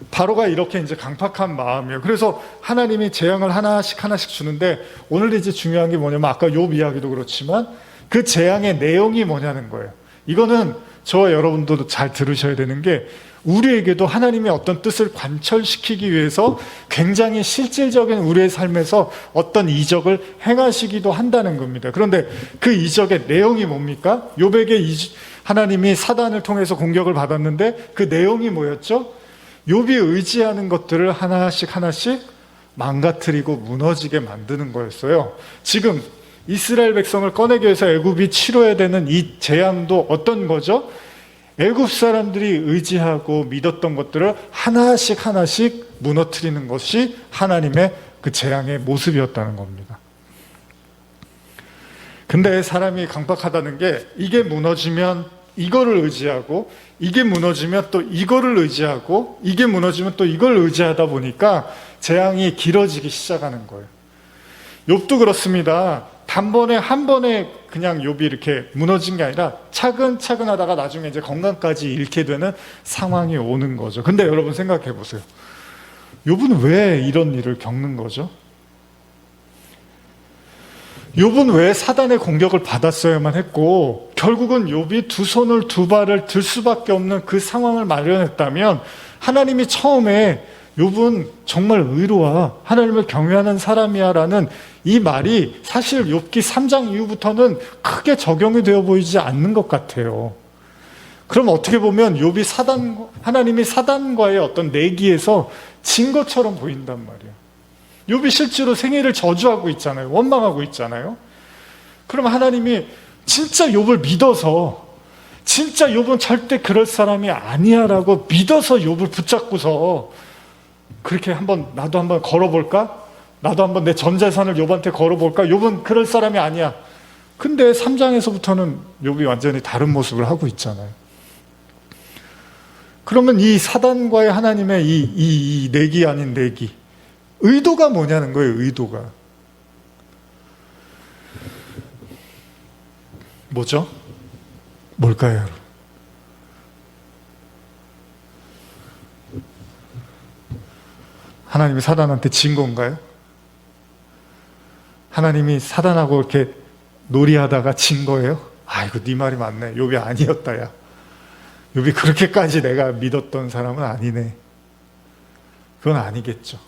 바로가 이렇게 이제 강팍한 마음이에요. 그래서 하나님이 재앙을 하나씩 주는데, 오늘 이제 중요한 게 뭐냐면, 아까 욥 이야기도 그렇지만 그 재앙의 내용이 뭐냐는 거예요. 이거는 저와 여러분도 잘 들으셔야 되는 게, 우리에게도 하나님의 어떤 뜻을 관철시키기 위해서 굉장히 실질적인 우리의 삶에서 어떤 이적을 행하시기도 한다는 겁니다. 그런데 그 이적의 내용이 뭡니까? 욥에게 하나님이 사단을 통해서 공격을 받았는데 그 내용이 뭐였죠? 욥이 의지하는 것들을 하나씩 망가뜨리고 무너지게 만드는 거였어요. 지금 이스라엘 백성을 꺼내기 위해서 애굽이 치러야 되는 이 재앙도 어떤 거죠? 애굽 사람들이 의지하고 믿었던 것들을 하나씩 무너뜨리는 것이 하나님의 그 재앙의 모습이었다는 겁니다. 근데 사람이 강박하다는 게, 이게 무너지면 이거를 의지하고, 이게 무너지면 또 이거를 의지하고, 이게 무너지면 또 이걸 의지하다 보니까 재앙이 길어지기 시작하는 거예요. 욥도 그렇습니다. 단번에 한 번에 그냥 욥이 이렇게 무너진 게 아니라 차근차근 하다가 나중에 이제 건강까지 잃게 되는 상황이 오는 거죠. 근데 여러분 생각해 보세요. 욥은 왜 이런 일을 겪는 거죠? 욥은 왜 사단의 공격을 받았어야만 했고, 결국은 욥이 두 손을 두 발을 들 수밖에 없는 그 상황을 마련했다면, 하나님이 처음에 욥은 정말 의로와 하나님을 경외하는 사람이야 라는 이 말이 사실 욥기 3장 이후부터는 크게 적용이 되어 보이지 않는 것 같아요. 그럼 어떻게 보면 욥이 하나님이 사단과의 어떤 내기에서 진 것처럼 보인단 말이에요. 욥이 실제로 생애를 저주하고 있잖아요. 원망하고 있잖아요. 그럼 하나님이 진짜 욥을 믿어서, 진짜 욥은 절대 그럴 사람이 아니야 라고 믿어서 욥을 붙잡고서 그렇게 나도 한번 걸어볼까? 나도 한번 내 전 재산을 욥한테 걸어볼까? 욥은 그럴 사람이 아니야. 근데 3장에서부터는 욥이 완전히 다른 모습을 하고 있잖아요. 그러면 이 사단과의 하나님의 이 내기 아닌 내기, 의도가 뭐냐는 거예요. 의도가 뭐죠? 뭘까요, 여러분? 하나님이 사단한테 진 건가요? 하나님이 사단하고 이렇게 놀이하다가 진 거예요? 아이고 네 말이 맞네. 욥이 아니었다 야. 욥이 그렇게까지 내가 믿었던 사람은 아니네. 그건 아니겠죠.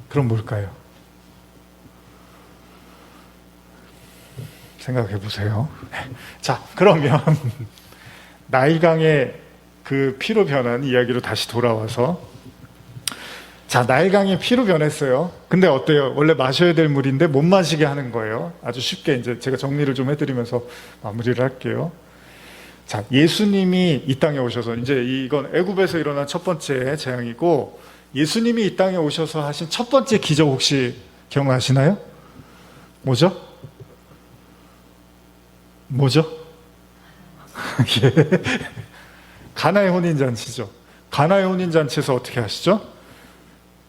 그럼 뭘까요? 생각해 보세요. 자, 그러면 나일강의 그 피로 변한 이야기로 다시 돌아와서, 자, 나일강이 피로 변했어요. 근데 어때요? 원래 마셔야 될 물인데 못 마시게 하는 거예요. 아주 쉽게 이제 제가 정리를 좀 해드리면서 마무리를 할게요. 자, 예수님이 이 땅에 오셔서, 이제 이건 애굽에서 일어난 첫 번째 재앙이고, 예수님이 이 땅에 오셔서 하신 첫 번째 기적 혹시 기억나시나요? 뭐죠? 뭐죠? 예. 가나의 혼인잔치죠. 가나의 혼인잔치에서 어떻게 하시죠?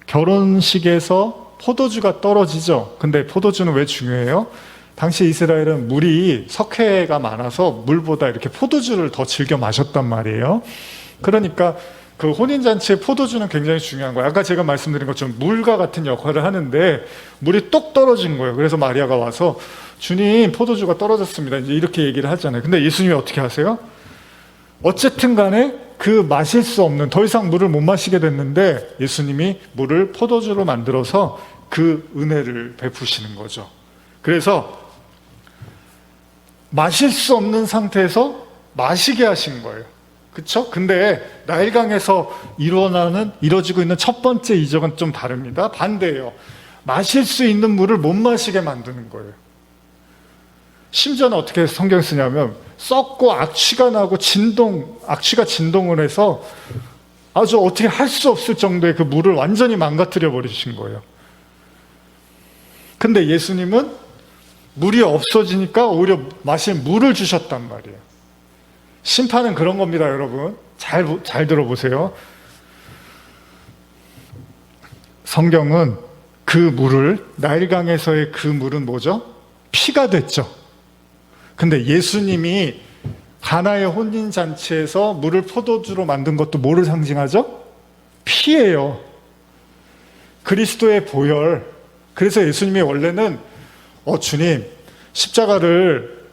결혼식에서 포도주가 떨어지죠. 근데 포도주는 왜 중요해요? 당시 이스라엘은 물이 석회가 많아서 물보다 이렇게 포도주를 더 즐겨 마셨단 말이에요. 그러니까 그 혼인잔치의 포도주는 굉장히 중요한 거예요. 아까 제가 말씀드린 것처럼 물과 같은 역할을 하는데 물이 똑 떨어진 거예요. 그래서 마리아가 와서 주님 포도주가 떨어졌습니다. 이제 이렇게 얘기를 하잖아요. 근데 예수님이 어떻게 하세요? 어쨌든 간에 그 마실 수 없는, 더 이상 물을 못 마시게 됐는데 예수님이 물을 포도주로 만들어서 그 은혜를 베푸시는 거죠. 그래서 마실 수 없는 상태에서 마시게 하신 거예요. 그쵸? 근데 나일강에서 이루어지고 있는 첫 번째 이적은 좀 다릅니다. 반대예요. 마실 수 있는 물을 못 마시게 만드는 거예요. 심지어는 어떻게 성경 쓰냐면 썩고 악취가 나고 악취가 진동을 해서 아주 어떻게 할 수 없을 정도의 그 물을 완전히 망가뜨려 버리신 거예요. 근데 예수님은 물이 없어지니까 오히려 마실 물을 주셨단 말이에요. 심판은 그런 겁니다, 여러분. 잘 들어보세요. 성경은 그 물을, 나일강에서의 그 물은 뭐죠? 피가 됐죠. 근데 예수님이 가나의 혼인잔치에서 물을 포도주로 만든 것도 뭐를 상징하죠? 피예요. 그리스도의 보혈. 그래서 예수님이 원래는 주님 십자가를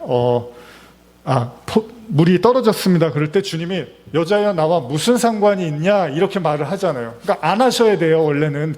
물이 떨어졌습니다. 그럴 때 주님이 여자야 나와 무슨 상관이 있냐 이렇게 말을 하잖아요. 그러니까 안 하셔야 돼요. 원래는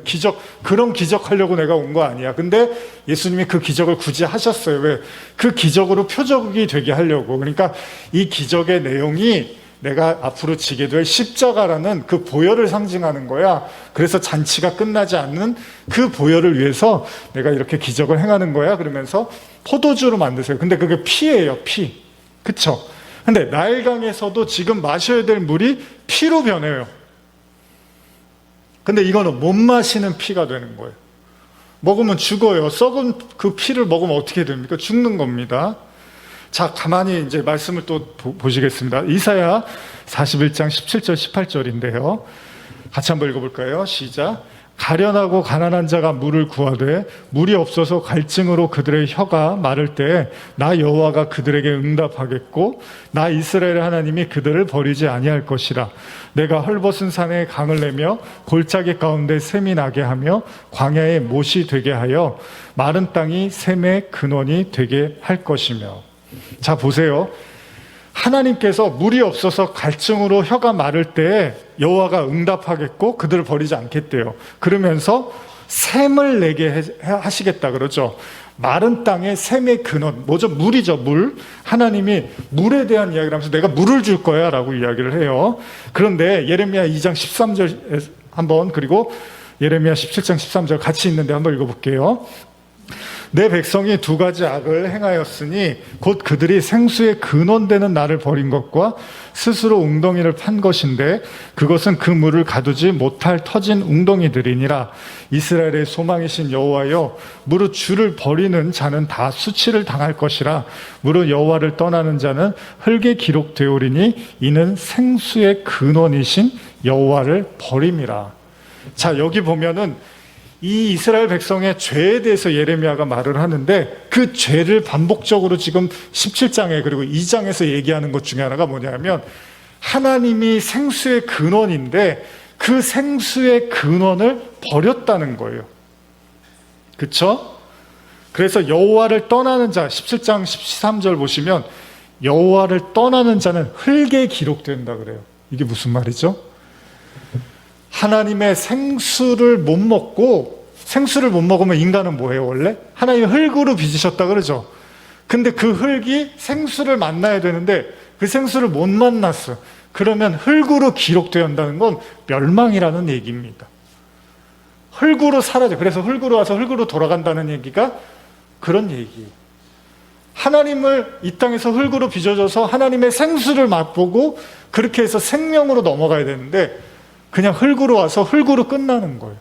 그런 기적 하려고 내가 온 거 아니야. 근데 예수님이 그 기적을 굳이 하셨어요. 왜? 그 기적으로 표적이 되게 하려고. 그러니까 이 기적의 내용이 내가 앞으로 지게 될 십자가라는 그 보혈을 상징하는 거야. 그래서 잔치가 끝나지 않는 그 보혈을 위해서 내가 이렇게 기적을 행하는 거야. 그러면서 포도주로 만드세요. 근데 그게 피예요, 피. 그쵸? 근데 나일강에서도 지금 마셔야 될 물이 피로 변해요. 근데 이거는 못 마시는 피가 되는 거예요. 먹으면 죽어요. 썩은 그 피를 먹으면 어떻게 됩니까? 죽는 겁니다. 자, 가만히 이제 말씀을 또 보시겠습니다. 이사야 41장 17절 18절인데요. 같이 한번 읽어볼까요? 시작. 가련하고 가난한 자가 물을 구하되 물이 없어서 갈증으로 그들의 혀가 마를 때 나 여호와가 그들에게 응답하겠고 나 이스라엘의 하나님이 그들을 버리지 아니할 것이라. 내가 헐벗은 산에 강을 내며 골짜기 가운데 샘이 나게 하며 광야에 못이 되게 하여 마른 땅이 샘의 근원이 되게 할 것이며. 자, 보세요. 하나님께서 물이 없어서 갈증으로 혀가 마를 때 여호와가 응답하겠고 그들을 버리지 않겠대요. 그러면서 샘을 내게 하시겠다 그러죠. 마른 땅에 샘의 근원, 뭐죠? 물이죠, 물. 하나님이 물에 대한 이야기를 하면서 내가 물을 줄 거야 라고 이야기를 해요. 그런데 예레미야 2장 13절 한번, 그리고 예레미야 17장 13절 같이 있는데 한번 읽어볼게요. 내 백성이 두 가지 악을 행하였으니 곧 그들이 생수의 근원되는 나를 버린 것과 스스로 웅덩이를 판 것인데 그것은 그 물을 가두지 못할 터진 웅덩이들이니라. 이스라엘의 소망이신 여호와여, 무릇 주를 버리는 자는 다 수치를 당할 것이라. 무릇 여호와를 떠나는 자는 흙에 기록되오리니 이는 생수의 근원이신 여호와를 버림이라. 자, 여기 보면은 이 이스라엘 백성의 죄에 대해서 예레미야가 말을 하는데 그 죄를 반복적으로 지금 17장에 그리고 2장에서 얘기하는 것 중에 하나가 뭐냐면 하나님이 생수의 근원인데 그 생수의 근원을 버렸다는 거예요. 그쵸? 그래서 여호와를 떠나는 자 17장 13절 보시면 여호와를 떠나는 자는 흙에 기록된다 그래요. 이게 무슨 말이죠? 하나님의 생수를 못 먹으면 인간은 뭐예요 원래? 하나님이 흙으로 빚으셨다 그러죠. 근데 그 흙이 생수를 만나야 되는데 그 생수를 못 만났어. 그러면 흙으로 기록되어야 한다는 건 멸망이라는 얘기입니다. 흙으로 사라져. 그래서 흙으로 와서 흙으로 돌아간다는 얘기가 그런 얘기예요. 하나님을 이 땅에서 흙으로 빚어져서 하나님의 생수를 맛보고 그렇게 해서 생명으로 넘어가야 되는데 그냥 흙으로 와서 흙으로 끝나는 거예요.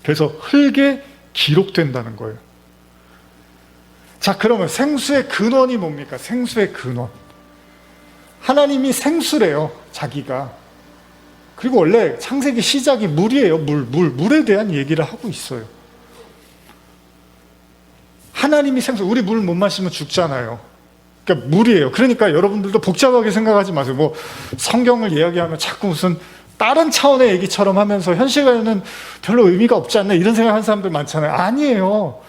그래서 흙에 기록된다는 거예요. 자, 그러면 생수의 근원이 뭡니까? 생수의 근원. 하나님이 생수래요, 자기가. 그리고 원래 창세기 시작이 물이에요. 물에 대한 얘기를 하고 있어요. 하나님이 생수, 우리 물 못 마시면 죽잖아요. 그러니까 물이에요. 그러니까 여러분들도 복잡하게 생각하지 마세요. 뭐 성경을 이야기하면 자꾸 무슨 다른 차원의 얘기처럼 하면서 현실과는 별로 의미가 없지 않나 이런 생각하는 사람들 많잖아요. 아니에요.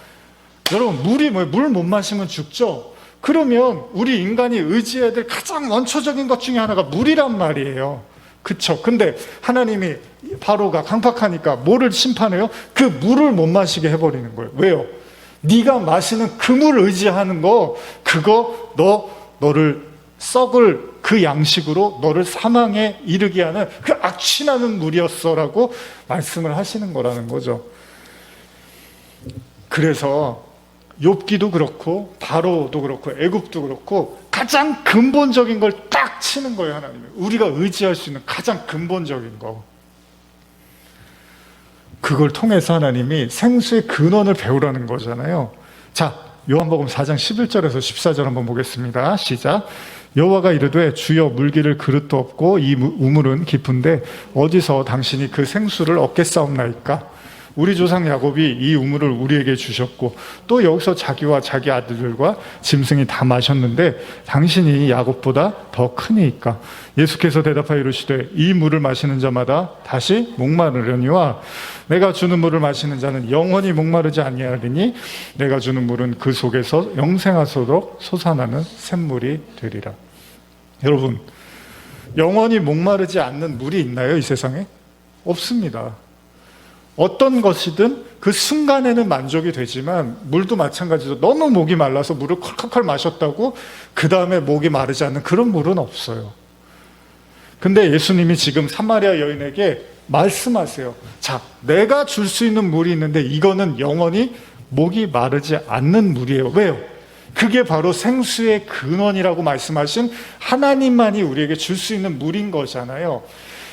여러분, 물이 뭐예요? 물 못 마시면 죽죠. 그러면 우리 인간이 의지해야 될 가장 원초적인 것 중에 하나가 물이란 말이에요. 그쵸? 근데 하나님이 바로가 강팍하니까 뭐를 심판해요? 그 물을 못 마시게 해버리는 거예요. 왜요? 네가 마시는 그 물 의지하는 거, 그거 너를 썩을 그 양식으로 너를 사망에 이르게 하는 그 악취나는 물이었어라고 말씀을 하시는 거라는 거죠. 그래서 욥기도 그렇고 바로도 그렇고 애굽도 그렇고 가장 근본적인 걸 딱 치는 거예요. 하나님이 우리가 의지할 수 있는 가장 근본적인 거, 그걸 통해서 하나님이 생수의 근원을 배우라는 거잖아요. 자, 요한복음 4장 11절에서 14절 한번 보겠습니다. 시작. 여호와가 이르되 주여 물기를 그릇도 없고 이 우물은 깊은데 어디서 당신이 그 생수를 얻겠사옵나이까? 우리 조상 야곱이 이 우물을 우리에게 주셨고 또 여기서 자기와 자기 아들들과 짐승이 다 마셨는데 당신이 야곱보다 더 크니까? 예수께서 대답하여 이르시되 이 물을 마시는 자마다 다시 목마르려니와 내가 주는 물을 마시는 자는 영원히 목마르지 아니하리니 내가 주는 물은 그 속에서 영생하도록 솟아나는 샘물이 되리라. 여러분, 영원히 목마르지 않는 물이 있나요? 이 세상에? 없습니다. 어떤 것이든 그 순간에는 만족이 되지만 물도 마찬가지로 너무 목이 말라서 물을 콜콜콜 마셨다고 그 다음에 목이 마르지 않는 그런 물은 없어요. 근데 예수님이 지금 사마리아 여인에게 말씀하세요. 자, 내가 줄 수 있는 물이 있는데 이거는 영원히 목이 마르지 않는 물이에요. 왜요? 그게 바로 생수의 근원이라고 말씀하신 하나님만이 우리에게 줄 수 있는 물인 거잖아요.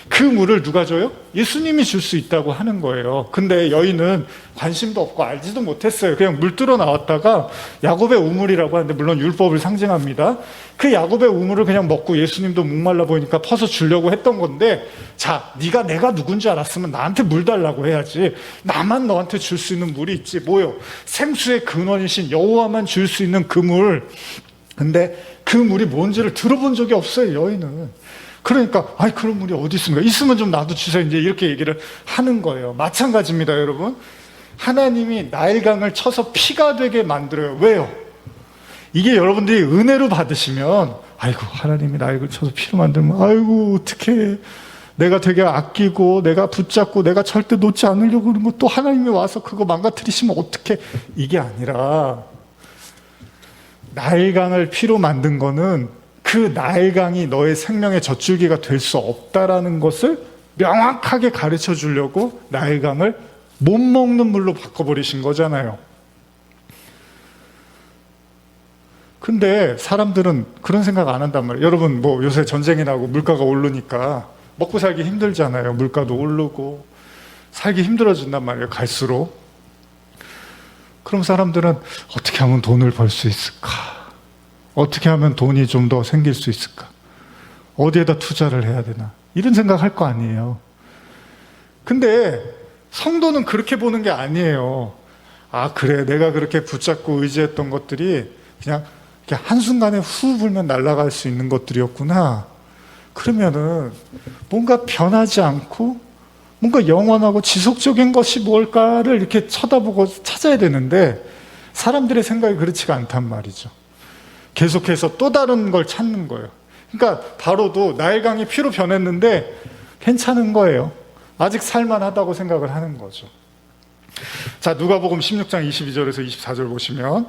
그 물을 누가 줘요? 예수님이 줄 수 있다고 하는 거예요. 근데 여인은 관심도 없고 알지도 못했어요. 그냥 물 뚫어 나왔다가 야곱의 우물이라고 하는데, 물론 율법을 상징합니다. 그 야곱의 우물을 그냥 먹고 예수님도 목말라 보이니까 퍼서 주려고 했던 건데, 자, 네가 내가 누군지 알았으면 나한테 물 달라고 해야지. 나만 너한테 줄 수 있는 물이 있지. 뭐요? 생수의 근원이신 여호와만 줄 수 있는 그 물. 근데 그 물이 뭔지를 들어본 적이 없어요, 여인은. 그러니까 그런 물이 어디 있습니까? 있으면 좀 나도 주세요. 이제 이렇게 얘기를 하는 거예요. 마찬가지입니다, 여러분. 하나님이 나일강을 쳐서 피가 되게 만들어요. 왜요? 이게 여러분들이 은혜로 받으시면 하나님이 나일강을 쳐서 피로 만들면 어떡해. 내가 되게 아끼고 내가 붙잡고 내가 절대 놓지 않으려고 그러는 거 또 하나님이 와서 그거 망가뜨리시면 어떡해. 이게 아니라 나일강을 피로 만든 거는 그 나일강이 너의 생명의 젖줄기가 될 수 없다라는 것을 명확하게 가르쳐 주려고 나일강을 못 먹는 물로 바꿔버리신 거잖아요. 근데 사람들은 그런 생각 안 한단 말이에요. 여러분, 뭐 요새 전쟁이 나고 물가가 오르니까 먹고 살기 힘들잖아요. 물가도 오르고 살기 힘들어진단 말이에요, 갈수록. 그럼 사람들은 어떻게 하면 돈을 벌 수 있을까? 어떻게 하면 돈이 좀 더 생길 수 있을까? 어디에다 투자를 해야 되나? 이런 생각할 거 아니에요. 근데 성도는 그렇게 보는 게 아니에요. 그래, 내가 그렇게 붙잡고 의지했던 것들이 그냥 한순간에 후 불면 날아갈 수 있는 것들이었구나. 그러면은 뭔가 변하지 않고 뭔가 영원하고 지속적인 것이 뭘까를 이렇게 쳐다보고 찾아야 되는데 사람들의 생각이 그렇지가 않단 말이죠. 계속해서 또 다른 걸 찾는 거예요. 그러니까 바로도 나일강이 피로 변했는데 괜찮은 거예요. 아직 살만하다고 생각을 하는 거죠. 자, 누가복음 16장 22절에서 24절 보시면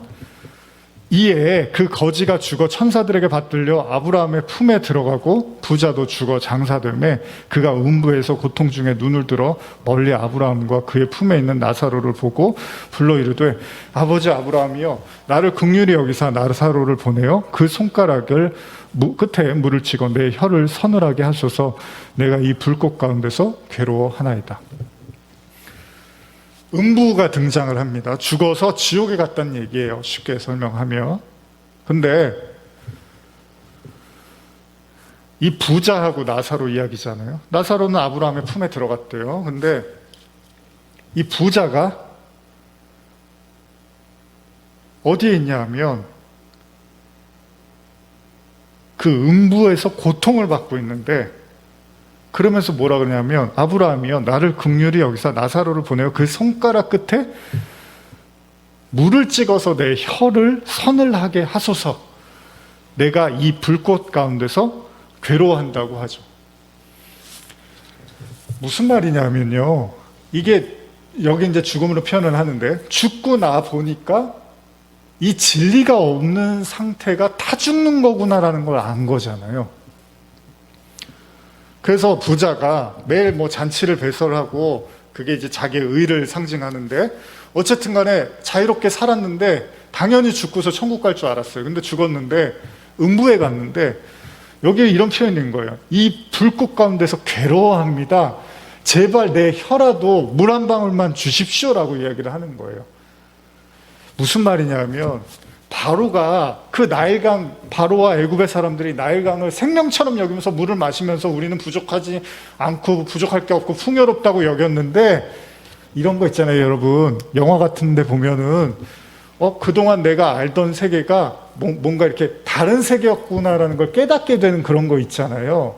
이에 그 거지가 죽어 천사들에게 받들려 아브라함의 품에 들어가고 부자도 죽어 장사되매 그가 음부에서 고통 중에 눈을 들어 멀리 아브라함과 그의 품에 있는 나사로를 보고 불러 이르되 아버지 아브라함이여 나를 긍휼히 여기사 나사로를 보내어 그 손가락을 끝에 물을 치고 내 혀를 서늘하게 하소서 내가 이 불꽃 가운데서 괴로워하나이다. 음부가 등장을 합니다. 죽어서 지옥에 갔다는 얘기예요. 쉽게 설명하면. 근데 이 부자하고 나사로 이야기잖아요. 나사로는 아브라함의 품에 들어갔대요. 근데 이 부자가 어디에 있냐 하면 그 음부에서 고통을 받고 있는데 그러면서 뭐라 그러냐면 아브라함이여 나를 긍휼히 여기서 나사로를 보내어 그 손가락 끝에 물을 찍어서 내 혀를 서늘하게 하소서 내가 이 불꽃 가운데서 괴로워한다고 하죠. 무슨 말이냐면요, 이게 여기 이제 죽음으로 표현을 하는데 죽고 나 보니까 이 진리가 없는 상태가 다 죽는 거구나라는 걸 안 거잖아요. 그래서 부자가 매일 뭐 잔치를 배설하고 그게 이제 자기의 의를 상징하는데 어쨌든 간에 자유롭게 살았는데 당연히 죽고서 천국 갈 줄 알았어요. 근데 죽었는데 음부에 갔는데 여기에 이런 표현인 거예요. 이 불꽃 가운데서 괴로워합니다. 제발 내 혀라도 물 한 방울만 주십시오라고 이야기를 하는 거예요. 무슨 말이냐면 바로가 그 나일강, 바로와 애굽의 사람들이 나일강을 생명처럼 여기면서 물을 마시면서 우리는 부족하지 않고 부족할 게 없고 풍요롭다고 여겼는데 이런 거 있잖아요, 여러분. 영화 같은 데 보면은 그동안 내가 알던 세계가 뭔가 이렇게 다른 세계였구나라는 걸 깨닫게 되는 그런 거 있잖아요.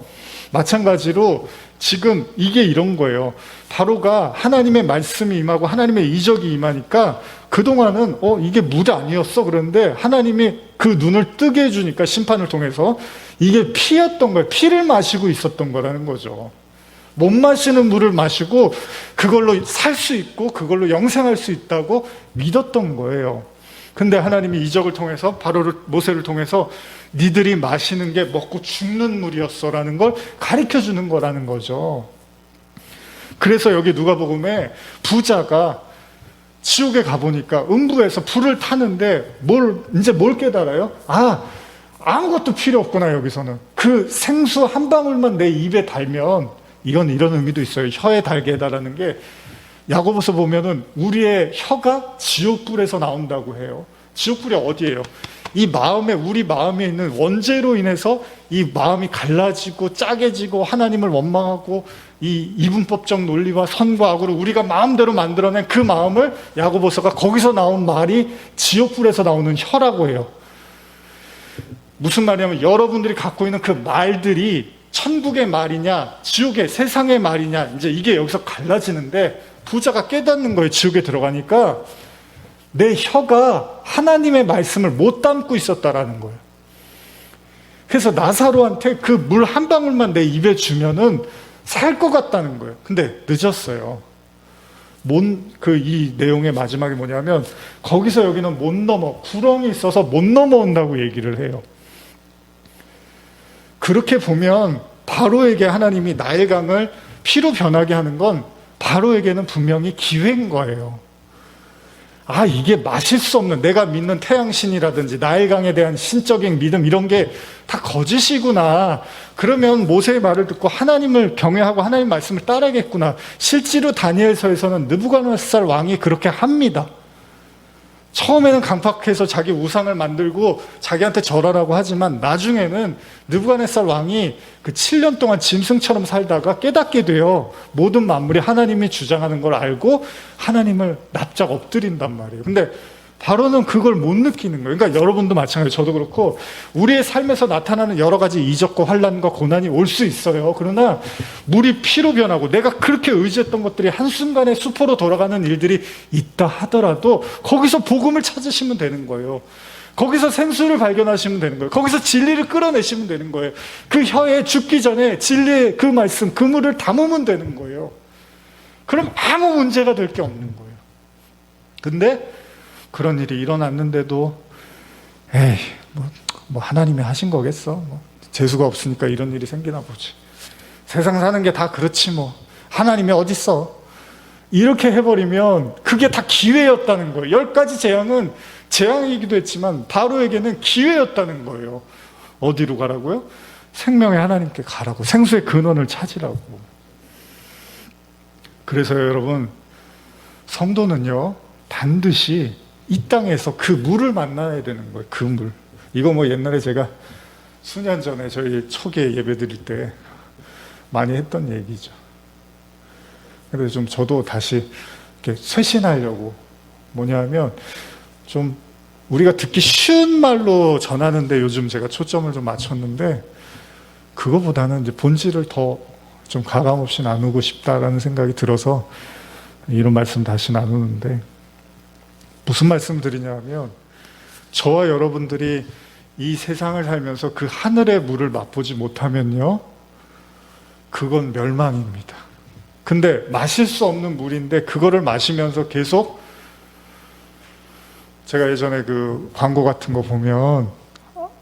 마찬가지로 지금 이게 이런 거예요. 바로가 하나님의 말씀이 임하고 하나님의 이적이 임하니까 그동안은 이게 물 아니었어 그런데 하나님이 그 눈을 뜨게 해주니까 심판을 통해서 이게 피였던 거예요. 피를 마시고 있었던 거라는 거죠. 못 마시는 물을 마시고 그걸로 살 수 있고 그걸로 영생할 수 있다고 믿었던 거예요. 근데 하나님이 이적을 통해서 바로를, 모세를 통해서 니들이 마시는 게 먹고 죽는 물이었어 라는 걸 가르쳐 주는 거라는 거죠. 그래서 여기 누가복음에 부자가 지옥에 가보니까 음부에서 불을 타는데 이제 뭘 깨달아요? 아무것도 필요 없구나. 여기서는 그 생수 한 방울만 내 입에 달면, 이건 이런 의미도 있어요. 혀에 달게 해달라는 게, 야고보서 보면은 우리의 혀가 지옥불에서 나온다고 해요. 지옥불이 어디예요? 이 마음에, 우리 마음에 있는 원죄로 인해서 이 마음이 갈라지고 짜게지고 하나님을 원망하고 이 이분법적 논리와 선과 악으로 우리가 마음대로 만들어낸 그 마음을 야고보서가 거기서 나온 말이 지옥불에서 나오는 혀라고 해요. 무슨 말이냐면 여러분들이 갖고 있는 그 말들이 천국의 말이냐 지옥의 세상의 말이냐, 이제 이게 여기서 갈라지는데 부자가 깨닫는 거예요. 지옥에 들어가니까 내 혀가 하나님의 말씀을 못 담고 있었다라는 거예요. 그래서 나사로한테 그 물 한 방울만 내 입에 주면은 살 것 같다는 거예요. 근데 늦었어요. 이 내용의 마지막이 뭐냐면 거기서 여기는 못 넘어, 구렁이 있어서 못 넘어온다고 얘기를 해요. 그렇게 보면 바로에게 하나님이 나일강을 피로 변하게 하는 건 바로에게는 분명히 기회인 거예요. 이게 마실 수 없는, 내가 믿는 태양신이라든지 나일강에 대한 신적인 믿음, 이런 게 다 거짓이구나. 그러면 모세의 말을 듣고 하나님을 경외하고 하나님 말씀을 따라야겠구나. 실제로 다니엘서에서는 느부갓네살 왕이 그렇게 합니다. 처음에는 강팍해서 자기 우상을 만들고 자기한테 절하라고 하지만 나중에는 느부갓네살 왕이 그 7년 동안 짐승처럼 살다가 깨닫게 돼요. 모든 만물이 하나님이 주장하는 걸 알고 하나님을 납작 엎드린단 말이에요. 근데 바로는 그걸 못 느끼는 거예요. 그러니까 여러분도 마찬가지예요. 저도 그렇고 우리의 삶에서 나타나는 여러 가지 이적과 환난과 고난이 올 수 있어요. 그러나 물이 피로 변하고 내가 그렇게 의지했던 것들이 한순간에 수포로 돌아가는 일들이 있다 하더라도 거기서 복음을 찾으시면 되는 거예요. 거기서 생수를 발견하시면 되는 거예요. 거기서 진리를 끌어내시면 되는 거예요. 그 혀에 죽기 전에 진리의 그 말씀, 그 물을 담으면 되는 거예요. 그럼 아무 문제가 될 게 없는 거예요. 근데 그런 일이 일어났는데도 에이 뭐 하나님이 하신 거겠어. 뭐 재수가 없으니까 이런 일이 생기나 보지. 세상 사는 게 다 그렇지 뭐. 하나님이 어딨어. 이렇게 해버리면 그게 다 기회였다는 거예요. 10가지 재앙은 재앙이기도 했지만 바로에게는 기회였다는 거예요. 어디로 가라고요? 생명의 하나님께 가라고. 생수의 근원을 찾으라고. 그래서 여러분, 성도는요 반드시 이 땅에서 그 물을 만나야 되는 거예요. 그 물. 이거 뭐 옛날에 제가 수년 전에 저희 초기에 예배 드릴 때 많이 했던 얘기죠. 그래서 좀 저도 다시 이렇게 쇄신하려고, 뭐냐면 좀 우리가 듣기 쉬운 말로 전하는데 요즘 제가 초점을 좀 맞췄는데, 그거보다는 이제 본질을 더 좀 가감없이 나누고 싶다라는 생각이 들어서 이런 말씀 다시 나누는데, 무슨 말씀 드리냐면, 저와 여러분들이 이 세상을 살면서 그 하늘의 물을 맛보지 못하면요, 그건 멸망입니다. 근데 마실 수 없는 물인데 그거를 마시면서 계속, 제가 예전에 그 광고 같은 거 보면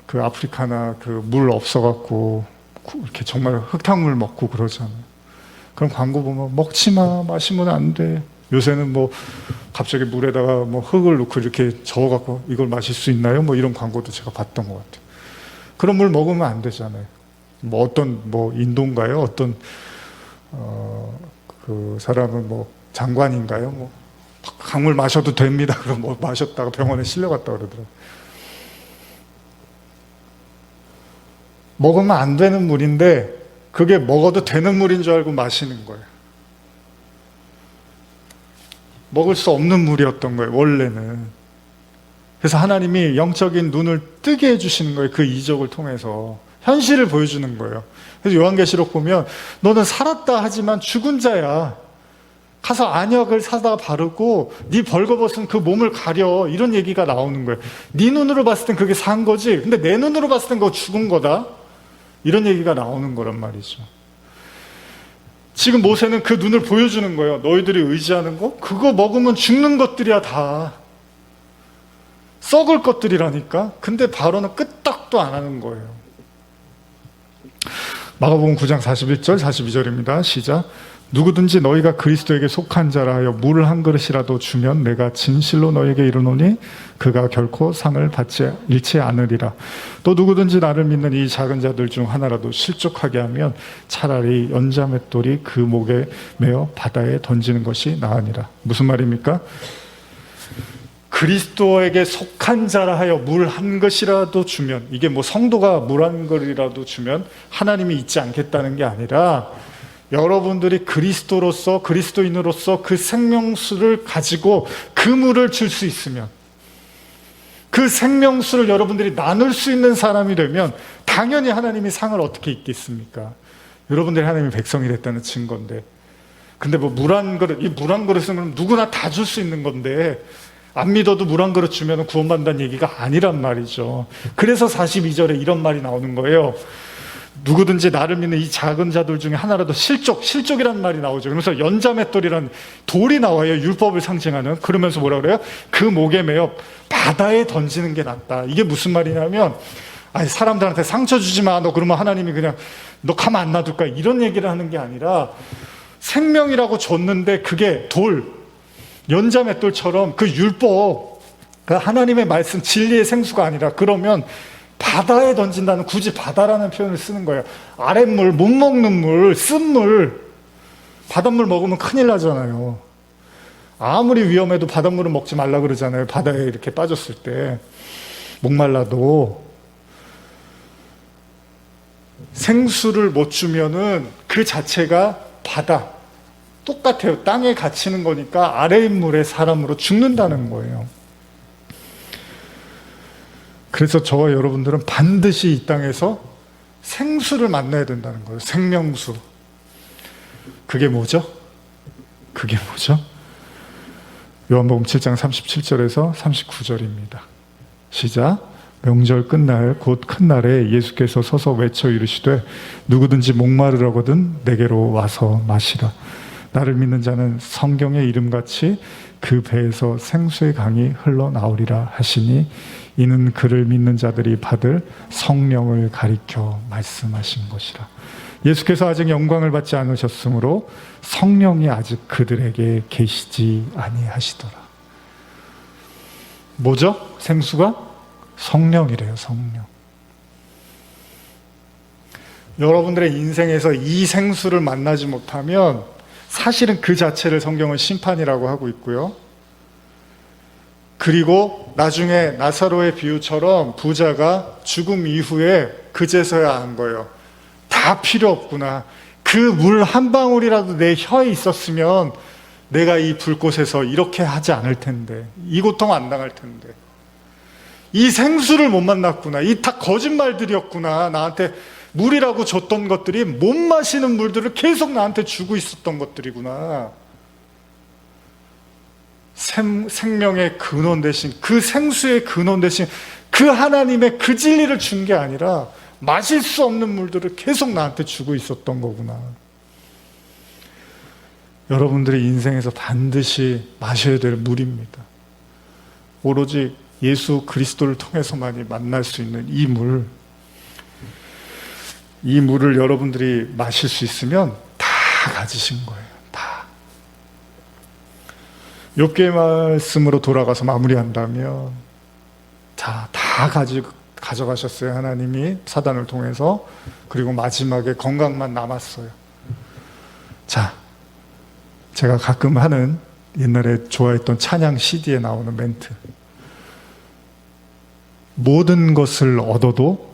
그 아프리카나 그 물 없어갖고 이렇게 정말 흙탕물 먹고 그러잖아요. 그럼 광고 보면 먹지 마, 마시면 안 돼. 요새는 뭐 갑자기 물에다가 뭐 흙을 넣고 이렇게 저어갖고 이걸 마실 수 있나요? 뭐 이런 광고도 제가 봤던 것 같아요. 그런 물 먹으면 안 되잖아요. 뭐 어떤 뭐 인도인가요? 어떤 그 사람은 뭐 장관인가요? 뭐 강물 마셔도 됩니다. 그럼 뭐 마셨다가 병원에 실려갔다 그러더라고요. 먹으면 안 되는 물인데 그게 먹어도 되는 물인 줄 알고 마시는 거예요. 먹을 수 없는 물이었던 거예요, 원래는. 그래서 하나님이 영적인 눈을 뜨게 해주시는 거예요. 그 이적을 통해서 현실을 보여주는 거예요. 그래서 요한계시록 보면 너는 살았다 하지만 죽은 자야. 가서 안약을 사다 바르고 네 벌거벗은 그 몸을 가려, 이런 얘기가 나오는 거예요. 네 눈으로 봤을 땐 그게 산 거지, 근데 내 눈으로 봤을 땐 그거 죽은 거다, 이런 얘기가 나오는 거란 말이죠. 지금 모세는 그 눈을 보여주는 거예요. 너희들이 의지하는 거 그거 먹으면 죽는 것들이야. 다 썩을 것들이라니까. 근데 바로는 끄떡도 안 하는 거예요. 마가복음 9장 41절 42절입니다. 시작. 누구든지 너희가 그리스도에게 속한 자라 하여 물 한 그릇이라도 주면 내가 진실로 너희에게 이르노니 그가 결코 상을 받지 잃지 않으리라. 또 누구든지 나를 믿는 이 작은 자들 중 하나라도 실족하게 하면 차라리 연자맷돌이 그 목에 매어 바다에 던지는 것이 나으니라. 무슨 말입니까? 그리스도에게 속한 자라 하여 물 한 것이라도 주면, 이게 뭐 성도가 물 한 그릇이라도 주면 하나님이 잊지 않겠다는 게 아니라, 여러분들이 그리스도로서, 그리스도인으로서 그 생명수를 가지고 그 물을 줄 수 있으면, 그 생명수를 여러분들이 나눌 수 있는 사람이 되면 당연히 하나님이 상을 어떻게 잊겠습니까? 여러분들이 하나님의 백성이 됐다는 증거인데. 근데 뭐 물 한 그릇, 이 물 한 그릇은 누구나 다 줄 수 있는 건데, 안 믿어도 물 한 그릇 주면 구원받는다는 얘기가 아니란 말이죠. 그래서 42절에 이런 말이 나오는 거예요. 누구든지 나를 믿는 이 작은 자들 중에 하나라도 실족이라는 말이 나오죠. 그러면서 연자맷돌이라는 돌이 나와요. 율법을 상징하는. 그러면서 뭐라 그래요? 그 목에 매어 바다에 던지는 게 낫다. 이게 무슨 말이냐면, 아니 사람들한테 상처 주지 마. 너 그러면 하나님이 그냥 너 가만 안 놔둘까? 이런 얘기를 하는 게 아니라, 생명이라고 줬는데 그게 돌, 연자맷돌처럼 그 율법, 그 하나님의 말씀, 진리의 생수가 아니라, 그러면 바다에 던진다는, 굳이 바다라는 표현을 쓰는 거예요. 아랫물, 못 먹는 물, 쓴물. 바닷물 먹으면 큰일 나잖아요. 아무리 위험해도 바닷물은 먹지 말라 그러잖아요. 바다에 이렇게 빠졌을 때 목말라도. 생수를 못 주면은 그 자체가 바다, 똑같아요. 땅에 갇히는 거니까 아래인 물에 사람으로 죽는다는 거예요. 그래서 저와 여러분들은 반드시 이 땅에서 생수를 만나야 된다는 거예요. 생명수. 그게 뭐죠? 그게 뭐죠? 요한복음 7장 37절에서 39절입니다. 시작. 명절 끝날 곧 큰 날에 예수께서 서서 외쳐 이르시되 누구든지 목마르려거든 내게로 와서 마시라. 나를 믿는 자는 성경의 이름같이 그 배에서 생수의 강이 흘러나오리라 하시니 이는 그를 믿는 자들이 받을 성령을 가리켜 말씀하신 것이라. 예수께서 아직 영광을 받지 않으셨으므로 성령이 아직 그들에게 계시지 아니하시더라. 뭐죠? 생수가? 성령이래요. 성령. 여러분들의 인생에서 이 생수를 만나지 못하면 사실은 그 자체를 성경은 심판이라고 하고 있고요. 그리고 나중에 나사로의 비유처럼 부자가 죽음 이후에 그제서야 한 거예요. 다 필요 없구나. 그 물 한 방울이라도 내 혀에 있었으면 내가 이 불꽃에서 이렇게 하지 않을 텐데, 이 고통 안 당할 텐데, 이 생수를 못 만났구나. 이 다 거짓말들이었구나. 나한테 물이라고 줬던 것들이 못 마시는 물들을 계속 나한테 주고 있었던 것들이구나. 생명의 근원 대신, 그 생수의 근원 대신 그 하나님의 그 진리를 준 게 아니라 마실 수 없는 물들을 계속 나한테 주고 있었던 거구나. 여러분들의 인생에서 반드시 마셔야 될 물입니다. 오로지 예수 그리스도를 통해서만이 만날 수 있는 이 물, 이 물을 여러분들이 마실 수 있으면 다 가지신 거예요. 다. 욥기의 말씀으로 돌아가서 마무리한다면 다 가져가셨어요. 하나님이 사단을 통해서. 그리고 마지막에 건강만 남았어요. 자, 제가 가끔 하는 옛날에 좋아했던 찬양 CD에 나오는 멘트. 모든 것을 얻어도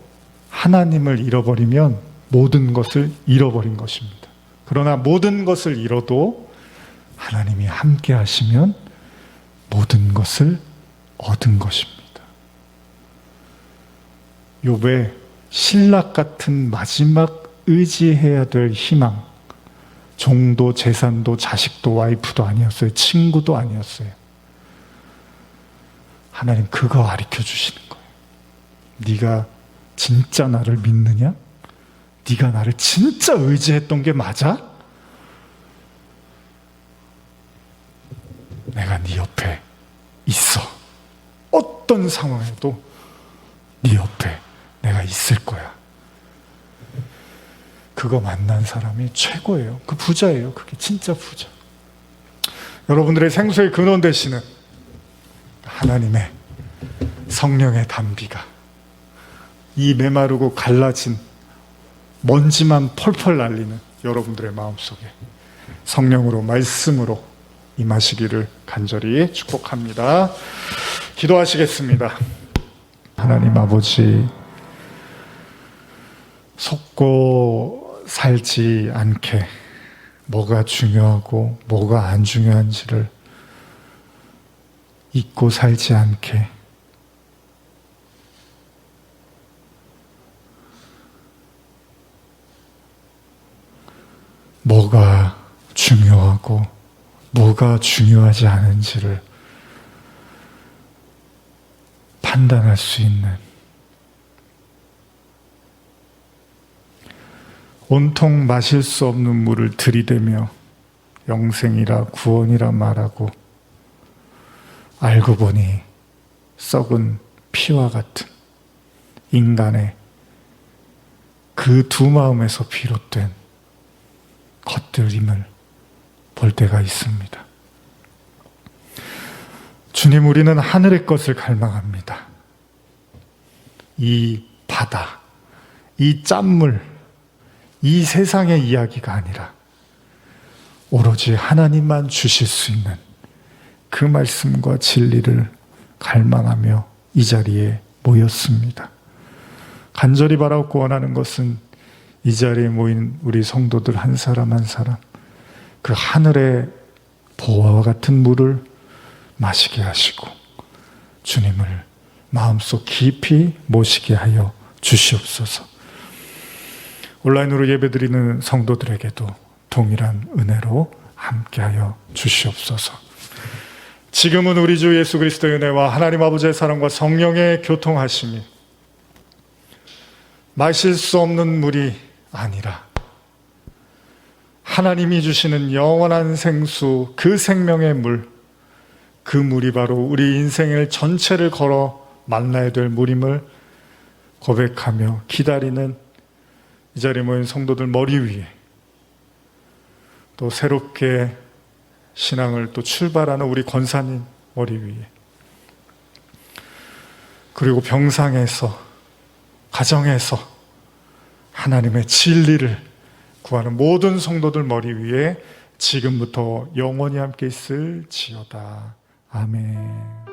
하나님을 잃어버리면 모든 것을 잃어버린 것입니다. 그러나 모든 것을 잃어도 하나님이 함께 하시면 모든 것을 얻은 것입니다. 욥의 신락 같은 마지막 의지해야 될 희망, 종도 재산도 자식도 와이프도 아니었어요. 친구도 아니었어요. 하나님 그거 가르쳐 주시는 거예요. 네가 진짜 나를 믿느냐? 네가 나를 진짜 의지했던 게 맞아? 내가 네 옆에 있어. 어떤 상황에도 네 옆에 내가 있을 거야. 그거 만난 사람이 최고예요. 그 부자예요. 그게 진짜 부자. 여러분들의 생수의 근원 되시는 하나님의 성령의 담비가 이 메마르고 갈라진 먼지만 펄펄 날리는 여러분들의 마음속에 성령으로 말씀으로 임하시기를 간절히 축복합니다. 기도하시겠습니다. 하나님 아버지, 속고 살지 않게 뭐가 중요하고 뭐가 안 중요한지를 잊고 살지 않게 뭐가 중요하고 뭐가 중요하지 않은지를 판단할 수 있는 온통 마실 수 없는 물을 들이대며 영생이라 구원이라 말하고 알고 보니 썩은 피와 같은 인간의 그 두 마음에서 비롯된 것들임을 볼 때가 있습니다. 주님, 우리는 하늘의 것을 갈망합니다. 이 바다, 이 짠물, 이 세상의 이야기가 아니라 오로지 하나님만 주실 수 있는 그 말씀과 진리를 갈망하며 이 자리에 모였습니다. 간절히 바라고 원하는 것은 이 자리에 모인 우리 성도들 한 사람 한 사람 그 하늘의 보화와 같은 물을 마시게 하시고 주님을 마음속 깊이 모시게 하여 주시옵소서. 온라인으로 예배드리는 성도들에게도 동일한 은혜로 함께하여 주시옵소서. 지금은 우리 주 예수 그리스도의 은혜와 하나님 아버지의 사랑과 성령의 교통하심이 마실 수 없는 물이 아니라 하나님이 주시는 영원한 생수, 그 생명의 물, 그 물이 바로 우리 인생의 전체를 걸어 만나야 될 물임을 고백하며 기다리는 이 자리에 모인 성도들 머리 위에, 또 새롭게 신앙을 또 출발하는 우리 권사님 머리 위에, 그리고 병상에서, 가정에서 하나님의 진리를 구하는 모든 성도들 머리 위에 지금부터 영원히 함께 있을지어다. 아멘.